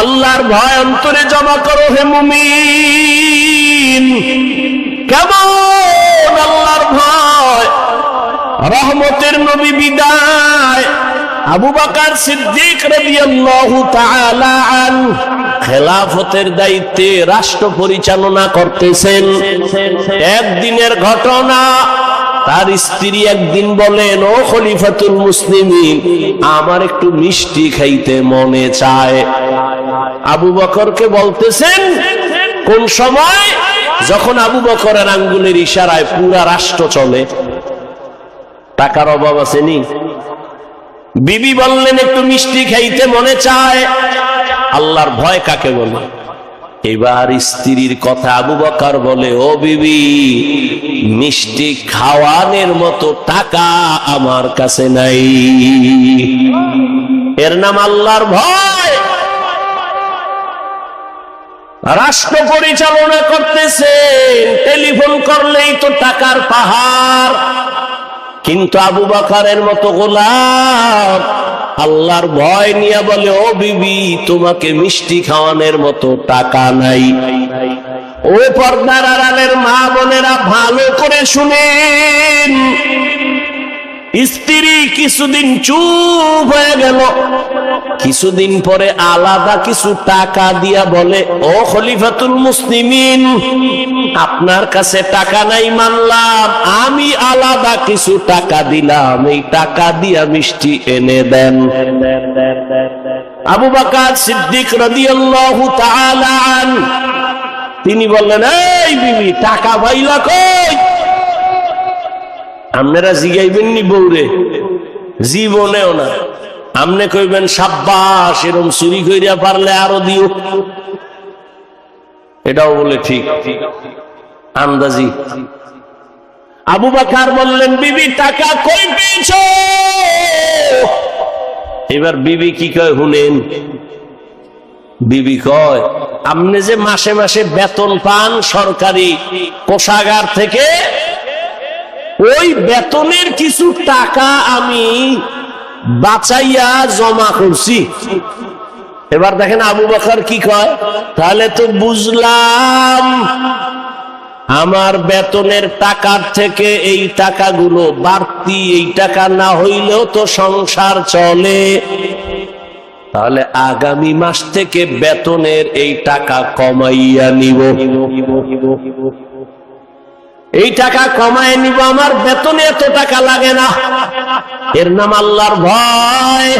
আল্লাহর ভয় অন্তরে জমা করো হে মুমিন। কেমন আল্লাহর ভয়? রহমতের নবী বিদায়, আবু বকর সিদ্দিক রাদিয়াল্লাহু তাআলা আনহু খেলাফতের দায়িত্বে রাষ্ট্র পরিচালনা করতেছেন। একদিনের ঘটনা, তার স্ত্রী একদিন বলেন, ও খলিফাতুল মুসলিমিন, আমার একটু মিষ্টি খাইতে মনে চায়। আবু বকরকে বলতেছেন, কোন সময়? যখন আবু বকরের আঙ্গুলের ইশারায় পুরা রাষ্ট্র চলে। টাকার অভাব আসেনি? বিবি বললেন, একটু মিষ্টি খাইতে মনে চায়। আল্লাহর ভয় কাকে বলে? এবার স্ত্রীর কথা আবু বকর বলে, ও বিবি, মিষ্টি খাওয়ানোর মতো টাকা আমার কাছে নাই। এর নাম আল্লাহর ভয়। রাষ্ট্র পরিচালনা করতেছেন, টেলিফোন করলেই তো টাকার পাহাড়। কিন্তু আবু বকরের মতো গোলাম আল্লাহর ভয় নিয়ে বলে, ও বিবি, তোমাকে মিষ্টি খাওয়ানোর মতো টাকা নাই। ও পর্দার আড়ালের মা বোনেরা, ভালো করে শুনেন। স্ত্রী কিছুদিন চুপ হয়ে গেল, কিছুদিন পরে আলাদা কিছু টাকা দিয়া বলে, ও খলিফাতুল মুসলিমিন, আপনার কাছে টাকা নাই মানলাম, আমি আলাদা কিছু টাকা দিলাম, এই টাকা দিয়া মিষ্টি এনে দেন। আবু বকর সিদ্দিক রাদিয়াল্লাহু তাআলা আনহু তিনি বললেন, এই বিবি, টাকা পাইলা কই? আপনারা জিগাইবেন নি বউরে? জীবনেও না। আমনে কইবেন, সাব্বাস, এরকম চুরি কইরা পারলে আরো দিও। এটাও বলে ঠিক আন্দাজি। আবু বকর বললেন, বিবি, টাকা কই পেয়েছো? এবার বিবি কি কয় শুনেন। বিবি কয়, আপনি যে মাসে মাসে বেতন পান সরকারি কোষাগার থেকে, ওই বেতনের কিছু টাকা আমি বাঁচাইয়া জমা করছি। এবার দেখেন আবু বকর কি কয়, তাহলে তো বুঝলাম আমার বেতনের টাকার থেকে এই টাকাগুলো বাড়তি, এই টাকা না হইলেও তো সংসার চলে। তাহলে আগামী মাস থেকে বেতনের এই টাকা কমাইয়া নিব। এই টাকা কমায় নিব, আমার বেতনে এত টাকা লাগে না, এর নাম আল্লাহর ভয়।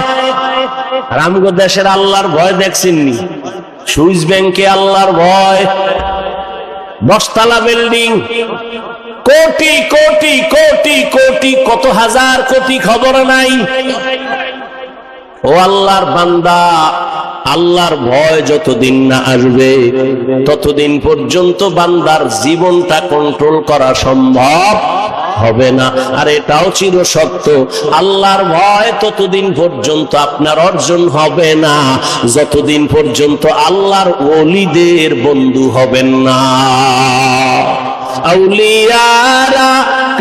আর আমগো দেশের আল্লাহর ভয় দেখছেননি? সুইস ব্যাংকে আল্লাহর ভয়, 10 তলা বিল্ডিং, কোটি কোটি কোটি কোটি, কত হাজার কোটি খবর নাই। ও আল্লাহর বান্দা, আল্লাহর ভয় যতদিন না আসবে ততদিন পর্যন্ত বান্দার জীবনটা কন্ট্রোল করা সম্ভব হবে না। আর এটাও চির সত্য, আল্লাহর ভয় ততদিন পর্যন্ত আপনার অর্জন হবে না যতদিন পর্যন্ত আল্লাহর ওলিদের বন্ধু হবেন না। আউলিয়ারা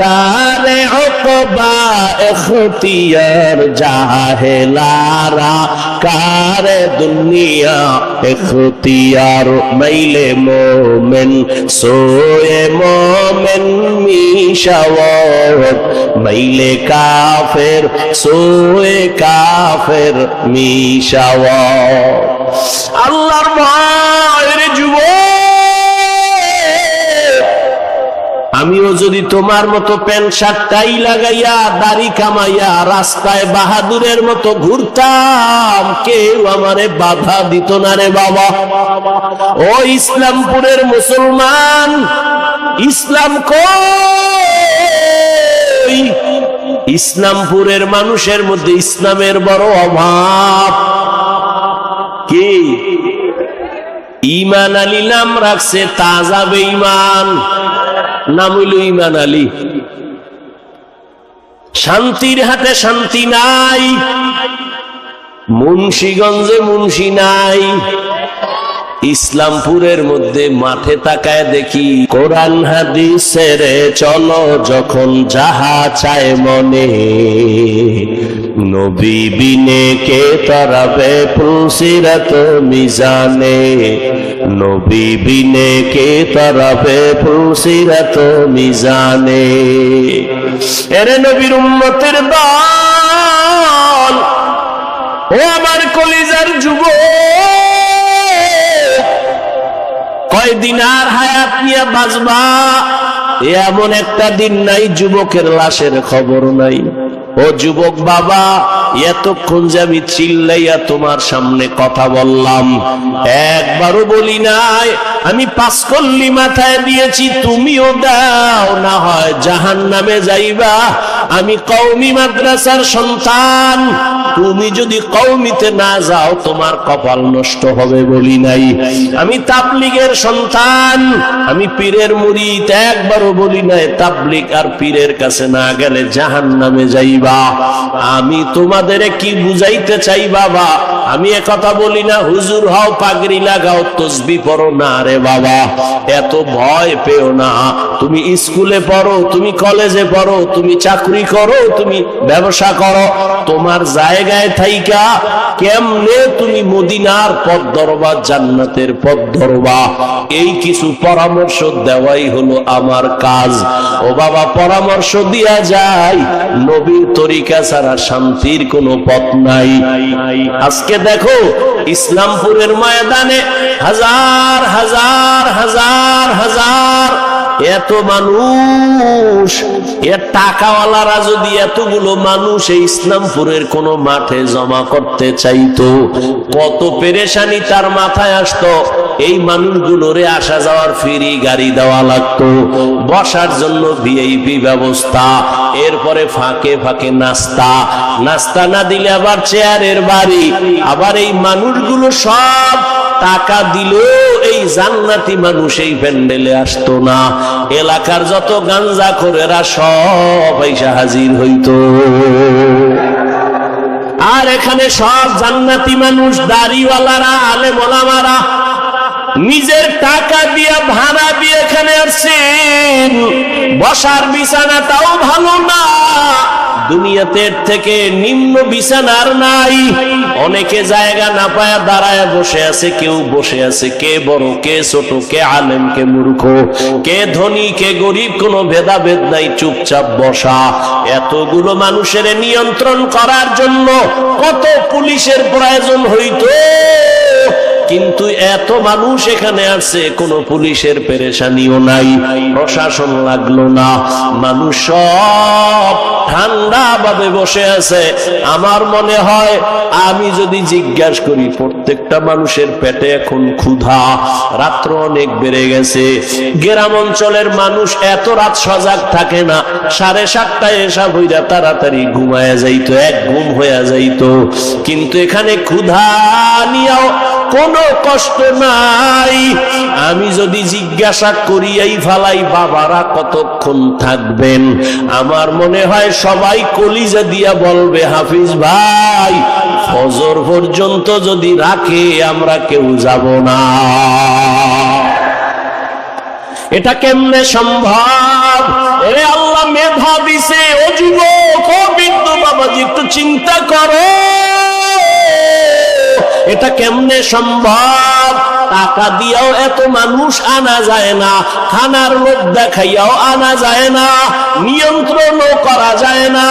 কারে উকবা ইখতিয়ার, জাহেলারা কারে দুনিয়া ইখতিয়ার। মাইলে মোমেন সোয়ে মোমেন মিশাওয়াত, মাইলে কাফের সোয়ে কাফের মিশাওয়াত। আল্লাহর ভয়ের যুবক, আমিও যদি তোমার মতো প্যান্ট শার্ট টাই লাগাইয়া দাড়ি কামাইয়া রাস্তায় বাহাদুরের মতো ঘুরতাম, কেউ আমারে বাধা দিত না রে বাবা। ও ইসলামপুরের মুসলমান, ইসলাম কই? ইসলামপুরের মানুষের মধ্যে ইসলামের বড় অভাব। কি ঈমান আলী নাম রাখছে, তাজা বেঈমান, নাম হইল ঈমান আলী। শান্তির হাতে শান্তি নাই, মুন্সিগঞ্জে মুন্সি নাই। ইসলামপুরের মধ্যে মাঠে তাকায় দেখি কোরআন হাদিসের চলো যখন যাহা চায় মনে, নবী বিনে কে তরাবে ফুলসিরাত মিজানে, নবী বিনে কে তরাবে ফুলসিরাত মিজানে। এরে নবীর উম্মতের দল, ও আমার কলিজার যুবক, কয়দিন আর হায়াত নিয়ে বাঁচবা এমন একটা দিন নাই যুবকের লাশের খবর নাই। ও যুবক বাবা, এতক্ষণ যে আমি চিল্লাইয়া তোমার সামনে কথা বললাম, একবারও বলি নাই আমি 5 কল্লি মাথায় দিয়েছি, তুমিও দাও, না হয় জাহান্নামে যাইবা। আমি কওমি মাদ্রাসার সন্তান, তুমি যদি কওমিতে না যাও তোমার কপাল নষ্ট হবে বলি নাই। আমি তাবলীগের সন্তান, আমি পীরের মুরিদ, একবারও বলি নাই তাবলীগ আর পীরের কাছে না গেলে জাহান্নামে যাইবা। আমি তোমাদের কি বুঝাইতে চাই বাবা? আমি একথা বলি না হুজুর হও, পাগড়ি লাগাও, তসবিহ পড়ো না রে বাবা, এত ভয় পেও না। তুমি স্কুলে পড়ো, তুমি কলেজে পড়ো, তুমি চাকরি করো, তুমি ব্যবসা করো, তোমার জায়গায় থাইকা কেমনে তুমি মদিনার পথ ধরবা, জান্নাতের পথ ধরবা, এই কিছু পরামর্শ দেওয়াই হলো আমার কাজ। ও বাবা, পরামর্শ দিয়া যায়, নবীর তরিকা ছাড়া শান্তির কোনো পথ নাই। আজকে দেখো ইসলামপুরের ময়দানে হাজার হাজার হাজার হাজার এত মানুষ, এর টাকাওয়ালারা যদি এতগুলো মানুষ এই ইসলামপুরের কোন মাঠে জমা করতে চাইতো, কত পেরেশানি তার মাথায় আসতো। এই মানুষগুলোরে আসা যাওয়ার ফ্রি গাড়ি দেওয়া লাগতো, বসার জন্য ভিআইপি ব্যবস্থা, এরপরে ফাঁকে ফাঁকে নাস্তা, নাস্তা না দিলে আবার চেয়ারের বাড়ি। আবার এই মানুষগুলো সব টাকা দিলেও এই জান্নাতি মানুষ এই প্যান্ডেলে আসতো না। এলাকার যত গাঞ্জাখোরেরা সব এসে হাজির হইতো, আর এখানে সব জান্নাতি মানুষ, দাড়িওয়ালারা, আলেম ওলামারা নিজের টাকা দিয়ে ভাড়া দিয়ে এখানে আসছেন। বসার বিছানাটাও ভালো না, দুনিয়াতে থেকে নিম্ন বিছানার নাই। অনেকে জায়গা না পায় দাঁড়ায় বসে আছে, কেউ বসে আছে, কে বড় কে ছোট, কে আলেম কে মূর্খ, কে ধনী কে গরিব, কোনো ভেদাভেদ নাই, চুপচাপ বসা। এতগুলো মানুষের নিয়ন্ত্রণ করার জন্য কত পুলিশের প্রয়োজন হইতো, কিন্তু এত মানুষ এখানে আসছে, কোনো পুলিশের পেরেশানিও নাই, প্রশাসন লাগলো না, মানুষ সব ঠান্ডা ভাবে বসে আছে। আমার মনে হয় আমি যদি জিজ্ঞাসা করি, প্রত্যেকটা মানুষের পেটে এখন ক্ষুধা, রাত্র অনেক বেড়ে গেছে। গ্রাম অঞ্চলের মানুষ এত রাত সজাগ থাকে না, 7:30টায় এসা বইরা তাড়াতাড়ি ঘুমায়া যাইতো, এক ঘুম হয়ে যাইতো। কিন্তু এখানে ক্ষুধা নিয়েও কোনো কষ্ট নাই। আমি যদি জিজ্ঞাসা করিয়াই ফালাই, বাবারা কতক্ষণ থাকবেন, আমার মনে হয় সবাই কলিজা দিয়া বলবে, হাফিজ ভাই ফজর পর্যন্ত যদি রাখে আমরা কেউ যাব না। এটা কেমনে সম্ভব? এরে আল্লাহ মেধা দিছে। ও যুবক, ও বৃদ্ধ বাবাজি, একটু চিন্তা করো, এটা কেমনে সম্ভব? টাকা দিয়েও এত মানুষ আনা যায় না, খানার লোভ দেখাইয়াও আনা যায় না, নিয়ন্ত্রণও করা যায় না।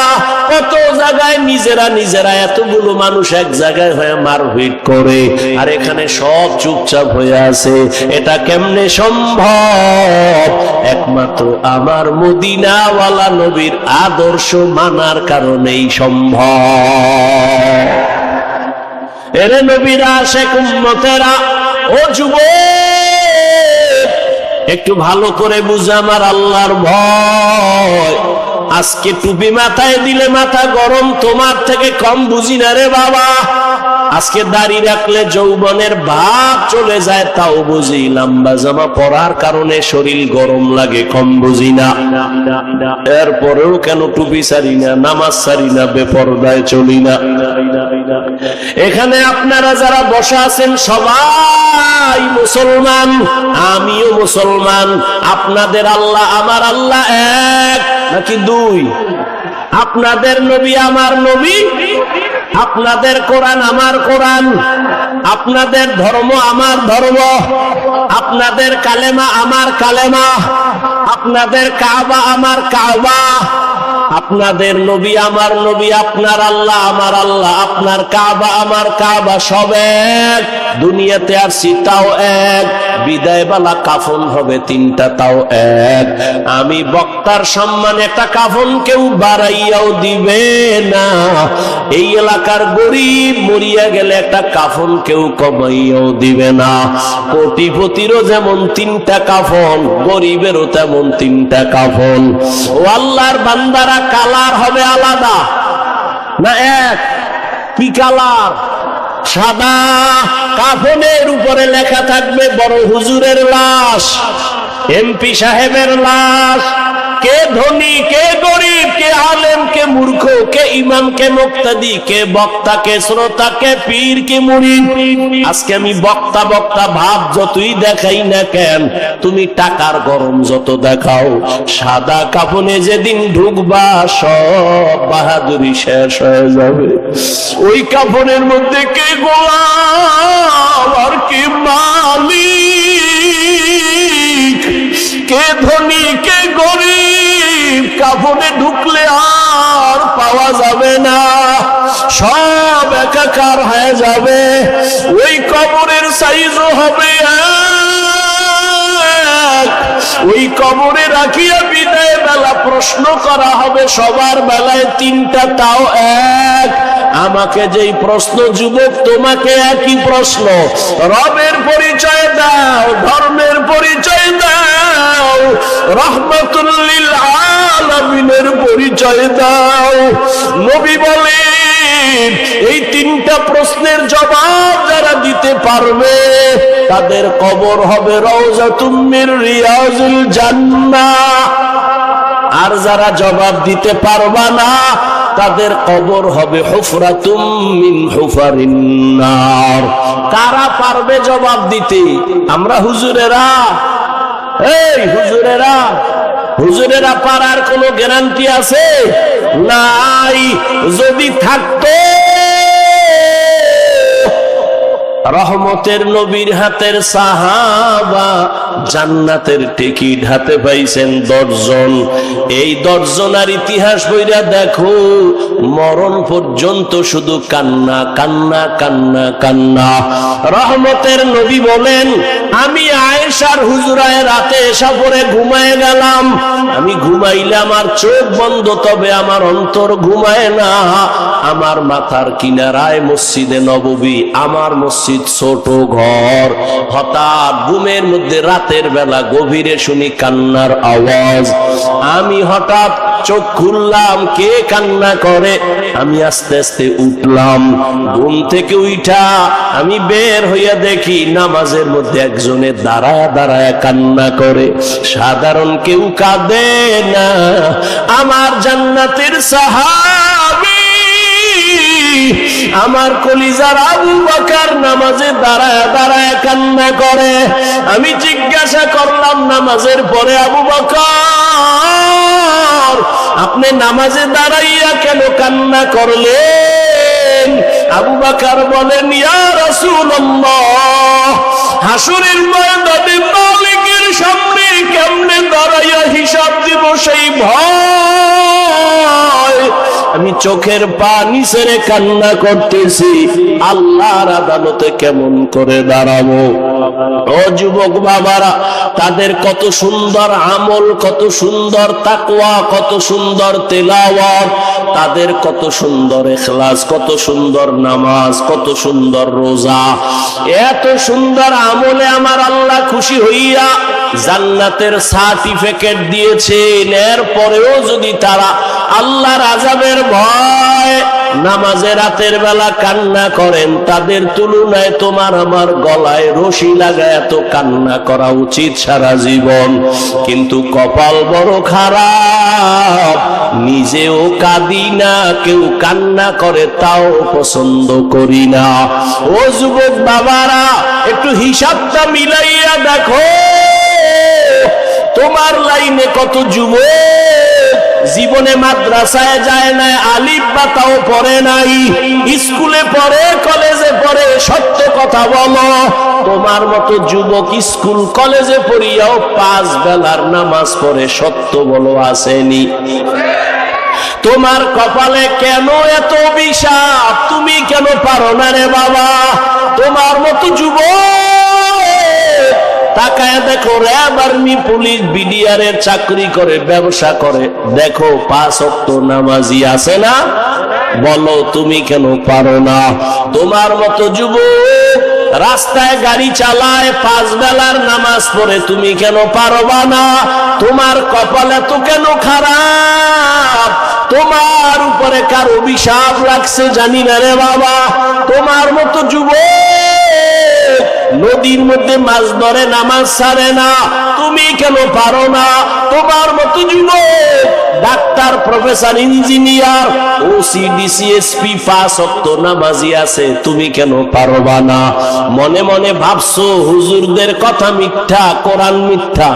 কত জায়গায় নিজেরা এতগুলো মানুষ এক জায়গায় হয়ে মারপিট করে, আর এখানে সব চুপচাপ হয়ে আছে। এটা কেমনে সম্ভব? একমাত্র আমার মদিনাওয়ালা নবীর আদর্শ মানার কারণেই সম্ভব। এরে নবীর আশিক উম্মতেরা, ও যুবক, একটু ভালো করে বুঝ আমার আল্লাহর ভয়। আজকে টুপি মাথায় দিলে মাথা গরম, তোমার থেকে কম বুঝি না রে বাবা। আজকে দাড়ি রাখলে যৌবনের ভাব চলে যায়, তাও বুঝি। লম্বা জামা পরার কারণে শরীর গরম লাগে, কম বুঝি না। এরপরেও কেন টুপি ছাড়ি না, নামাজ ছাড়ি না, বেপরদায় চলি না। এখানে আপনারা যারা বসা আছেন সবাই মুসলমান, আমিও মুসলমান। আপনাদের আল্লাহ আমার আল্লাহ এক নাকি দুই? আপনাদের নবী আমার নবী, আপনাদের কোরআন আমার কোরআন, আপনাদের ধর্ম আমার ধর্ম, আপনাদের কালেমা আমার কালেমা, আপনাদের কাবা আমার কাবা, আপনাদের নবী আমার নবী, আপনার আল্লাহ আমার আল্লাহ, আপনার কাবা আমার কাবা, সব এক। দুনিয়াতে আসছি তাও এক, বিদায় বেলা কাফন হবে 3টা, তাও এক। আমি বক্তার সম্মানে একটা কাফন কেউ বাড়াইয়াও দিবে না। এই এলাকার গরিব মরিয়া গেলে একটা কাফন কেউ কমাইয়াও দিবে না। কোটিপতিরও যেমন 3টা কাফন, গরিবেরও তেমন 3টা কাফন। ও আল্লাহর বান্দারা, কালার হবে আলাদা না এক? কি কালার? সাদা। কাফনের উপরে লেখা থাকবে বড় হুজুরের লাশ, এমপি সাহেবের লাশ। কে ধনী, কে গরিব, কে আলেম, কে মূর্খ, কে ইমাম, কে মুক্তাদি, কে বক্তা, কে শ্রোতা, কে পীর, কে মুরিদ। আজকে আমি বক্তা বক্তা ভাব যতই দেখাই না কেন, তুমি টাকার গরম যত দেখাও, সাদা কাফনে যেদিন ঢুকবা সব বাহাদুরি শেষ হয়ে যাবে। ওই কাফনের মধ্যে কে গোলাম আর কে মালিক, কে ধনী, কে গরিব, কাফনে ঢুকলে আর পাওয়া যাবে না, সব একাকার হয়ে যাবে। ওই কবরের সাইজও হবে এক। ওই কবরে রাখিয়া বিদায় বেলা প্রশ্ন করা হবে সবার বেলায় 3টা, তাও এক। আমাকে যেই প্রশ্ন যুবক, তোমাকে একই প্রশ্ন। রবের পরিচয় দাও, ধর্মের পরিচয় দাও, রহমাতুল লিল আলামিনের পরিচয় দাও। নবী বলেন, এই 3টা প্রশ্নের জবাব যারা দিতে পারবে তাদের কবর হবে রওজাতুম মির রিয়াজিল জান্নাহ। আর যারা জবাব দিতে পারবা না তাদের কবর হবে হুফরাতুম মিন হুফারিন নার। কারা পারবে জবাব দিতে? আমরা হুজুরেরা। এই হুজুরেরা, হুজুরেরা পারার কোনো গ্যারান্টি আছে? নাই। যদি থাকতো রহমতের নবীর হাতের সাহাবা জান্নাতের টিকিট হাতে পাইছেন 10 জন। এই 10 জনের ইতিহাস বইরা দেখো, মরণ পর্যন্ত শুধু কান্না কান্না কান্না কান্না। রহমতের নবী বলেন, আমি আয়েশার হুজরায় রাতে এসা পরে ঘুমায় গেলাম। আমি ঘুমাইলাম আর চোখ বন্ধ, তবে আমার অন্তর ঘুমায় না। আমার মাথার কিনারায় মসজিদে নববী, আমার মসজিদ ছোট ঘর। হঠাৎ ঘুমের মধ্যে রাতের বেলা গভীরে শুনি কান্নার আওয়াজ। আমি হঠাৎ চোখ খুললাম, কে কান্না করে? আমি আস্তে আস্তে উঠলাম। ঘুম থেকে উঠা আমি বের হইয়া দেখি নামাজের মধ্যে একজনে দাঁড়ায় দাঁড়ায় কান্না করে। সাধারণ কেউ কাঁদে না, আমার জান্নাতের সাহাবী আমার কলিজার আবু বকর নামাজে দাঁড়ায় দাঁড়ায় কান্না করে। আমি জিজ্ঞাসা করলাম, নামাজের পরে আবু বকর আপনি নামাজে দাঁড়াইয়া কেন কান্না করলেন? আবু বকর বলেন, ইয়া রাসূলুল্লাহ, হাসরের ময়দানে মালিকের সামনে কেমনে দাঁড়াইয়া হিসাব দিব সেই ভয়। আমি চোখের পানি ছেড়ে কান্না করতেছি, আল্লাহর আদালতে কেমন করে দাঁড়াবো। ও যুবক বাবারা, তাদের কত সুন্দর আমল, কত সুন্দর তাকওয়া, কত সুন্দর তেলাওয়াত, তাদের কত সুন্দর ইখলাস, কত সুন্দর নামাজ, কত সুন্দর রোজা। এত সুন্দর আমলে আমার আল্লাহ খুশি হইয়া জান্নাতের সার্টিফিকেট দিয়েছেন। এরপরেও যদি তারা আল্লাহর আযাবের ভয় নামাজে রাতের বেলা কান্না করেন, তাদের তুলনায় তোমার আমার গলায় রশি লাগায় এত কান্না করা উচিত সারা জীবন। কিন্তু কপাল বড় খারাপ, নিজেও কাঁদি না, কেউ কান্না করে তাও পছন্দ করি না। ও যুবক বাবারা, একটু হিসাবটা মিলাইয়া দেখো, তোমার লাইনে কত যুবক জীবনে মাদ্রাসায় যায় নাই, আলিফ বা তাও পড়ে নাই, স্কুলে পড়ে, কলেজে পড়ে। সত্য কথা বলো, তোমার মতো যুবক স্কুল কলেজে পড়িয়াও 5 বেলার নামাজ পড়ে, সত্য বলো আসেনি? তোমার কপালে কেন এত অভিশাপ? তুমি কেন পারো না রে বাবা? তোমার মতো যুবক তাকায় দেখো, র্যাব, আর্মি, পুলিশ, বিডিআর এর চাকরি করে, ব্যবসা করে, দেখো 5 ওয়াক্ত নামাজি আছে না? বলো তুমি কেন পারো না? তোমার মতো যুবক রাস্তায় গাড়ি চালায়, 5 বেলার নামাজ পড়ে, তুমি কেন পারবা না? তোমার কপালে তো কেন খারাপ? তোমার উপরে কার অভিশাপ লাগছে জানি না রে বাবা। তোমার মতো যুবক নদীর মধ্যে মাছ ধরে, নামাজ ছাড়ে না, তুমি কেন পারো না? তোমার মতো যুবক doctor, professor, engineer, OC, DC, SP, 5 ওয়াক্ত নামাজি আছে, তুমি কেন পারবা না? মনে মনে ভাবছো হুজুরদের কথা মিথ্যা, কোরআন মিথ্যা।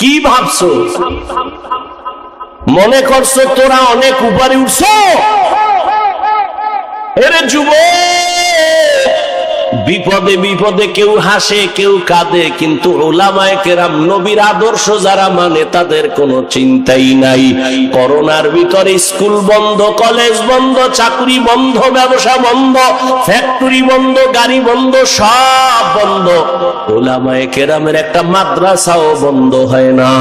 কি ভাবছো? মনে করছো তোরা অনেক উপরে উঠছো? এরে যুবক, বিপদে বিপদে কেউ হাসে, কেউ কাঁদে, কিন্তু উলামায়ে কেরাম, নবীর আদর্শ যারা মানে, তাদের কোনো চিন্তাই নাই। করোনার ভিতরে স্কুল বন্ধ, কলেজ বন্ধ, চাকরি বন্ধ, ব্যবসা বন্ধ, ফ্যাক্টরি বন্ধ, গাড়ি বন্ধ, সব বন্ধ। উলামায়ে কেরামের একটা মাদ্রাসাও বন্ধ হয় না।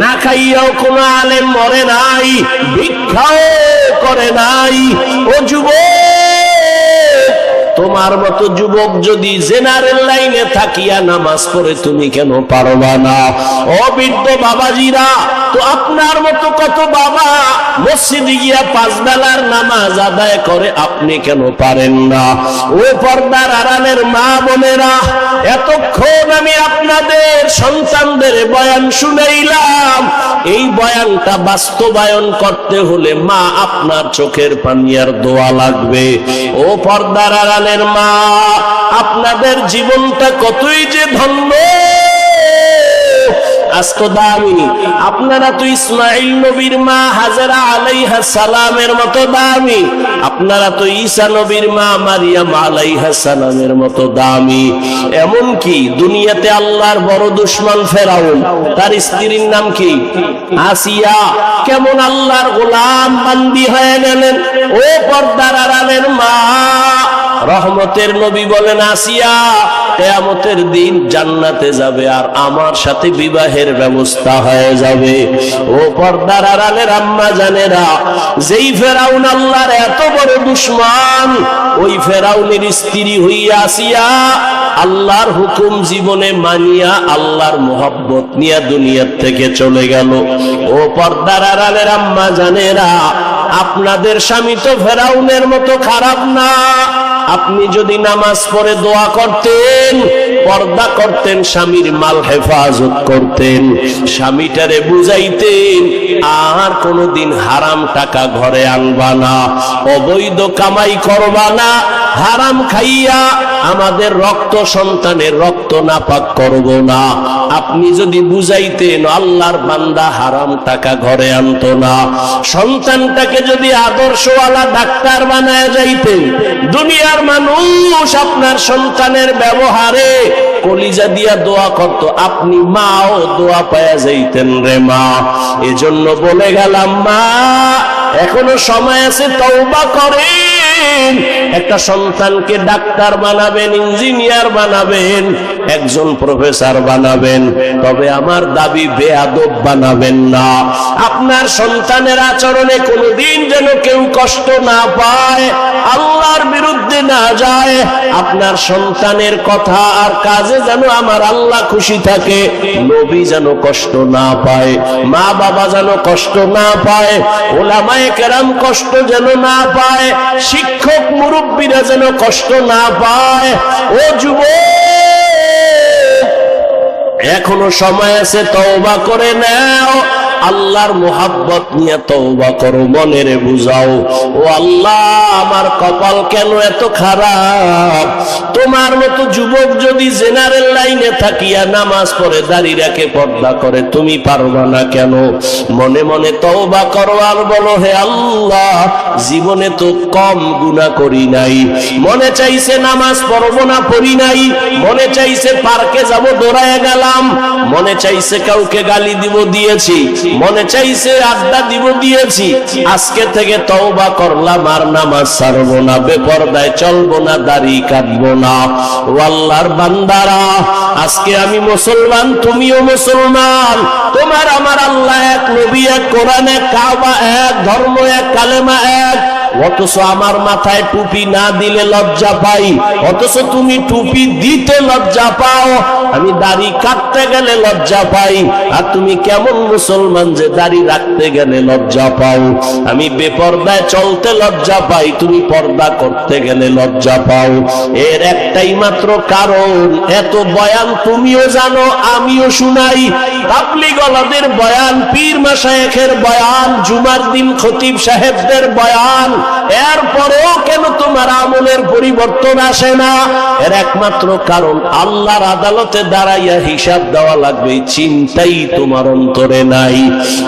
না খাইয়াও কোনো আলেম মরে নাই, ভিক্ষাও করে নাই। ও যুবক, তোমার মতো যুবক যদি জেনারেল লাইনে থাকিয়া নামাজ পড়ে, তুমি কেন পারবা না? ও বৃদ্ধ বাবাজিরা, তো আপনার মতো কত বাবা মসজিদে গিয়া 5 বেলার নামাজ আদায় করে, আপনি কেন পারেন না? ও পর্দার আড়ালের মা বোনেরা, এতক্ষণ আমি আপনাদের সন্তানদের বয়ান শুনাইলাম। এই বয়ানটা বাস্তবায়ন করতে হলে মা, আপনার চোখের পানি আর দোয়া লাগবে। ও পর্দার আড়ালের মা, আপনাদের জীবনটা কতই যে ধন্য। আজ তো দামি। আপনারা তো ইসমাইল নবীর মা হাজেরা আলাইহিস সালামের মতো দামি, আপনারা তো ঈসা নবীর মা মারিয়াম আলাইহিস সালামের মতো দামি। এমন কি দুনিয়াতে আল্লাহর বড় দুশমন ফেরাউন, তার স্ত্রীর নাম কি? আসিয়া। কেমন আল্লাহর গোলাম বান্দি হয়ে গেলেন। ও পর্দার আড়ালের মা, রহমতের নবী বলেন আসিয়া কিয়ামতের দিন জান্নাতে যাবে আর আমার সাথে বিবাহের ব্যবস্থা হয়ে যাবে। ও পর্দার আড়ালের আম্মা জানেরা, যেই ফেরাউন আল্লাহর এত বড় দুশমন, ওই ফেরাউনের স্ত্রী হইয়া আসিয়া আল্লাহর হুকুম জীবনে মানিয়া আল্লাহর মোহাব্বত নিয়ে দুনিয়ার থেকে চলে গেল। ও পর্দার আড়ালের আম্মা জানেরা, আপনাদের স্বামী তো ফেরাউনের মতো খারাপ না। আপনি যদি নামাজ পড়ে দোয়া করতেন, পর্দা করতেন, স্বামীর মাল হেফাজত করতেন, স্বামীটারে বুঝাইতেন আর কোনোদিন হারাম টাকা ঘরে আনবা না, অবৈধ কামাই করবা না, হারাম খাইয়া আমাদের রক্ত সন্তানের রক্ত নাপাক করব না। আপনি যদি বুঝাইতেন, আল্লাহর বান্দা হারাম টাকা ঘরে আনতো না, সন্তানটাকে যদি আদর্শওয়ালা ডাক্তার বানায় যাইতেন, দুনিয়ার মানুষ আপনার সন্তানের ব্যবহারে কলিজা দিয়া দোয়া করত, আপনি মাও দোয়া পায়া যাইতেন রে মা। এজন্য বলে গেলাম মা, এখনো সময় আছে, তওবা করেন। একটা সন্তানকে ডাক্তার বানাবেন, ইঞ্জিনিয়ার বানাবেন, একজন প্রফেসর বানাবেন, তবে আমার দাবি বেয়াদব বানাবেন না। আপনার সন্তানের আচরণে কোনোদিন যেন কেউ কষ্ট না পায়, আল্লাহর বিরুদ্ধে না যায়। আপনার সন্তানের কথা আর কাজে যেন আমার আল্লাহ খুশি থাকে, নবী যেন কষ্ট না পায়, মা বাবা যেন কষ্ট না পায়, ওলামায়ে কেরাম কষ্ট যেন না পায়, শিক্ষক মুরব্বীরা যেন কষ্ট না পায়। ও যুবক, এখনো সময় আছে, তওবা করে নাও, আল্লাহর মোহাব্বত নিয়ে তওবা করো, মনেরে বুঝাও, ও আল্লাহ আমার কপাল কেন এত খারাপ। তোমার মতো যুবক যদি জেনারেল লাইনে থাকিয়া নামাজ পড়ে, দাড়ি রাখে, পর্দা করে, তুমি পারবা না কেন? মনে মনে তওবা করো আর বলো, হে আল্লাহ, জীবনে তো কম গুনাহ করি নাই, মনে চাইছে নামাজ পড়বো না, পড়ি নাই, মনে চাইছে পার্কে যাব, দৌড়ায় গেলাম, মনে চাইছে কাউকে গালি দিব, দিয়েছি, মনে চাইছে আড্ডা দিব, দিয়েছি। আজকে থেকে তওবা করলাম, আর নামাজ ছাড়বো না, বেপরদায় চলবো না, দাড়ি কাটবো না। ও আল্লাহর বান্দারা, আজকে আমি মুসলমান, তুমিও মুসলমান, তোমার আমার আল্লাহ এক, নবী এক, কোরআন এক, কাবা এক, ধর্ম এক, কালেমা এক। অথচ আমার মাথায় টুপি না দিলে লজ্জা পাই, অথচ তুমি টুপি দিতে লজ্জা পাও, আমি দাড়ি কাটতে গেলে লজ্জা পাই। আর তুমি কেমন মুসলমান যে দাড়ি রাখতে গেলে লজ্জা পাও? আমি বেপরদায় চলতে লজ্জা পাই, তুমি পর্দা করতে গেলে লজ্জা পাও। এর একটাই মাত্র কারণ, এত বয়ান তুমিও জানো, আমিও শুনাই, তাবলীগ ওয়ালাদের বয়ান, পীর মাশায়েখের বয়ান, জুমার দিন খতিব সাহেবদের বয়ান, এরপরেও কেন তোমার আমলের পরিবর্তন আসে না? এর একমাত্র কারণ, আল্লাহর আদালতে দাঁড়াইয়া হিসাব দেওয়া লাগবে, চিন্তাই তোমার অন্তরে নাই।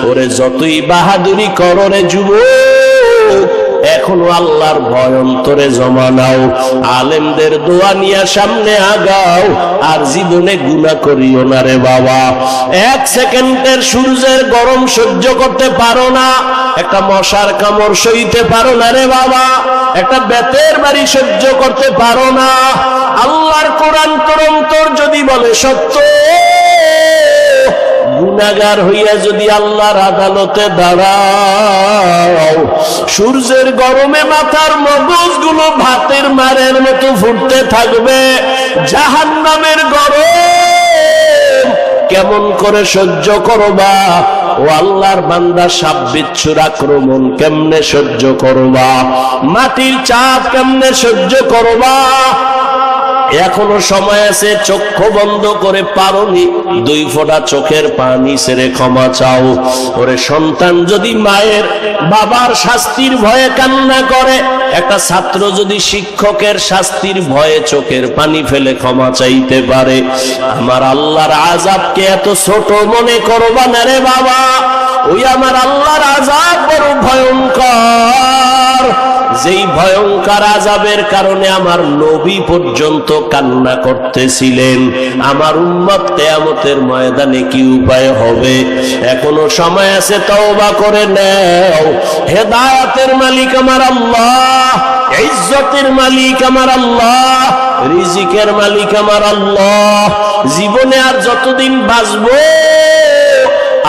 ওরে যতই বাহাদুরি করো রে যুবক, এখনো আল্লাহর ভয় অন্তরে জমা নাও, আলেমদের দোয়া নিয়ে সামনে আগাও, আর জীবনে গুনাহ করিও না রে বাবা। এক সেকেন্ডের সূর্যের গরম সহ্য করতে পারো না, একটা মশার কামড় সইতে পারো না রে বাবা, একটা বেতের বাড়ি সহ্য করতে পারো না। আল্লাহর কোরআন তোর অন্তর যদি বলে সত্য, গুনাহগার হইয়া যদি আল্লাহর আদালতে দাঁড়াও, সূর্যের গরমে মাথার মগজগুলো ভাতের মারের মতো ফুটতে থাকবে, জাহান্নামের গরম কেমন করে সহ্য করবা? ও আল্লাহর বান্দা, সাপ বিচ্ছুর আক্রমণ কেমনে সহ্য করবা? মাটির চাপ কেমনে সহ্য করবা? এখনো সময় আছে, চক্ষু বন্ধ করে পারোনি, 2 ফোঁটা চোখের পানি ছেড়ে ক্ষমা চাও। ওরে সন্তান যদি মায়ের বাবার শাস্তির ভয়ে কান্না করে, একটা ছাত্র যদি শিক্ষকের শাস্তির ভয়ে চোখের পানি ফেলে ক্ষমা চাইতে পারে, আমার আল্লাহর আযাবকে এত ছোট মনে করবা না রে বাবা। ওই আমার আল্লাহর আযাব বড় ভয়ঙ্কর, যেই ভয়ঙ্কর আযাবের কারণে আমার নবী পর্যন্ত কান্না করতেছিলেন। আমার উম্মত কিয়ামতের ময়দানে কি উপায় হবে? এখনো সময় আছে, তওবা করে নাও। হেদায়েতের মালিক আমার আল্লাহ, ইজ্জতের মালিক আমার আল্লাহ, রিজিকের মালিক আমার আল্লাহ। জীবনে আর যতদিন বাঁচবো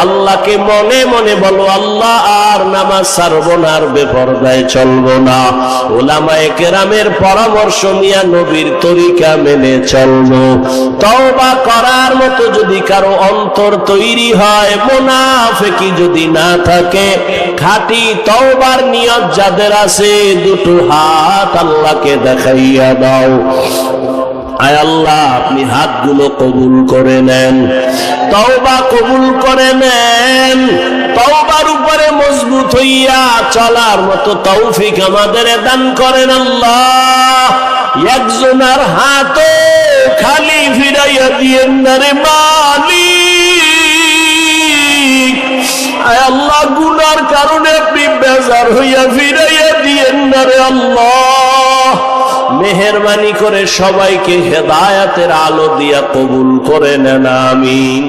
আল্লাহকে মনে মনে বলো, আল্লাহ আর নামাজ ছাড়বো না, আর বেপরদায় চলবো না। উলামায়ে কেরামের পরামর্শ নিয়ে নবীর তরিকা মেনে চলবো। তওবা করার মতো যদি কারো অন্তর তৈরি হয়, মুনাফিকি যদি না থাকে, খাঁটি তওবার নিয়ত যাদের আছে, 2 হাত আল্লাহকে দেখাইয়া দাও। আয় আল্লাহ, আপনি হাতগুলো কবুল করে নেন, তওবা কবুল করে নেন। তওবার উপরে মজবুত হইয়া চলার মতো তৌফিক আমাদের দান করেন আল্লাহ। একজনের হাতও খালি ফিরাইয়া দিয়েন না রে মালিক। আয় আল্লাহ, গুনার কারণে আপনি বেজার হইয়া ফিরাইয়া দিয়েন না রে আল্লাহ। মেহেরবানি করে সবাইকে হেদায়েতের আলো দিয়া কবুল করে নেন, আমিন।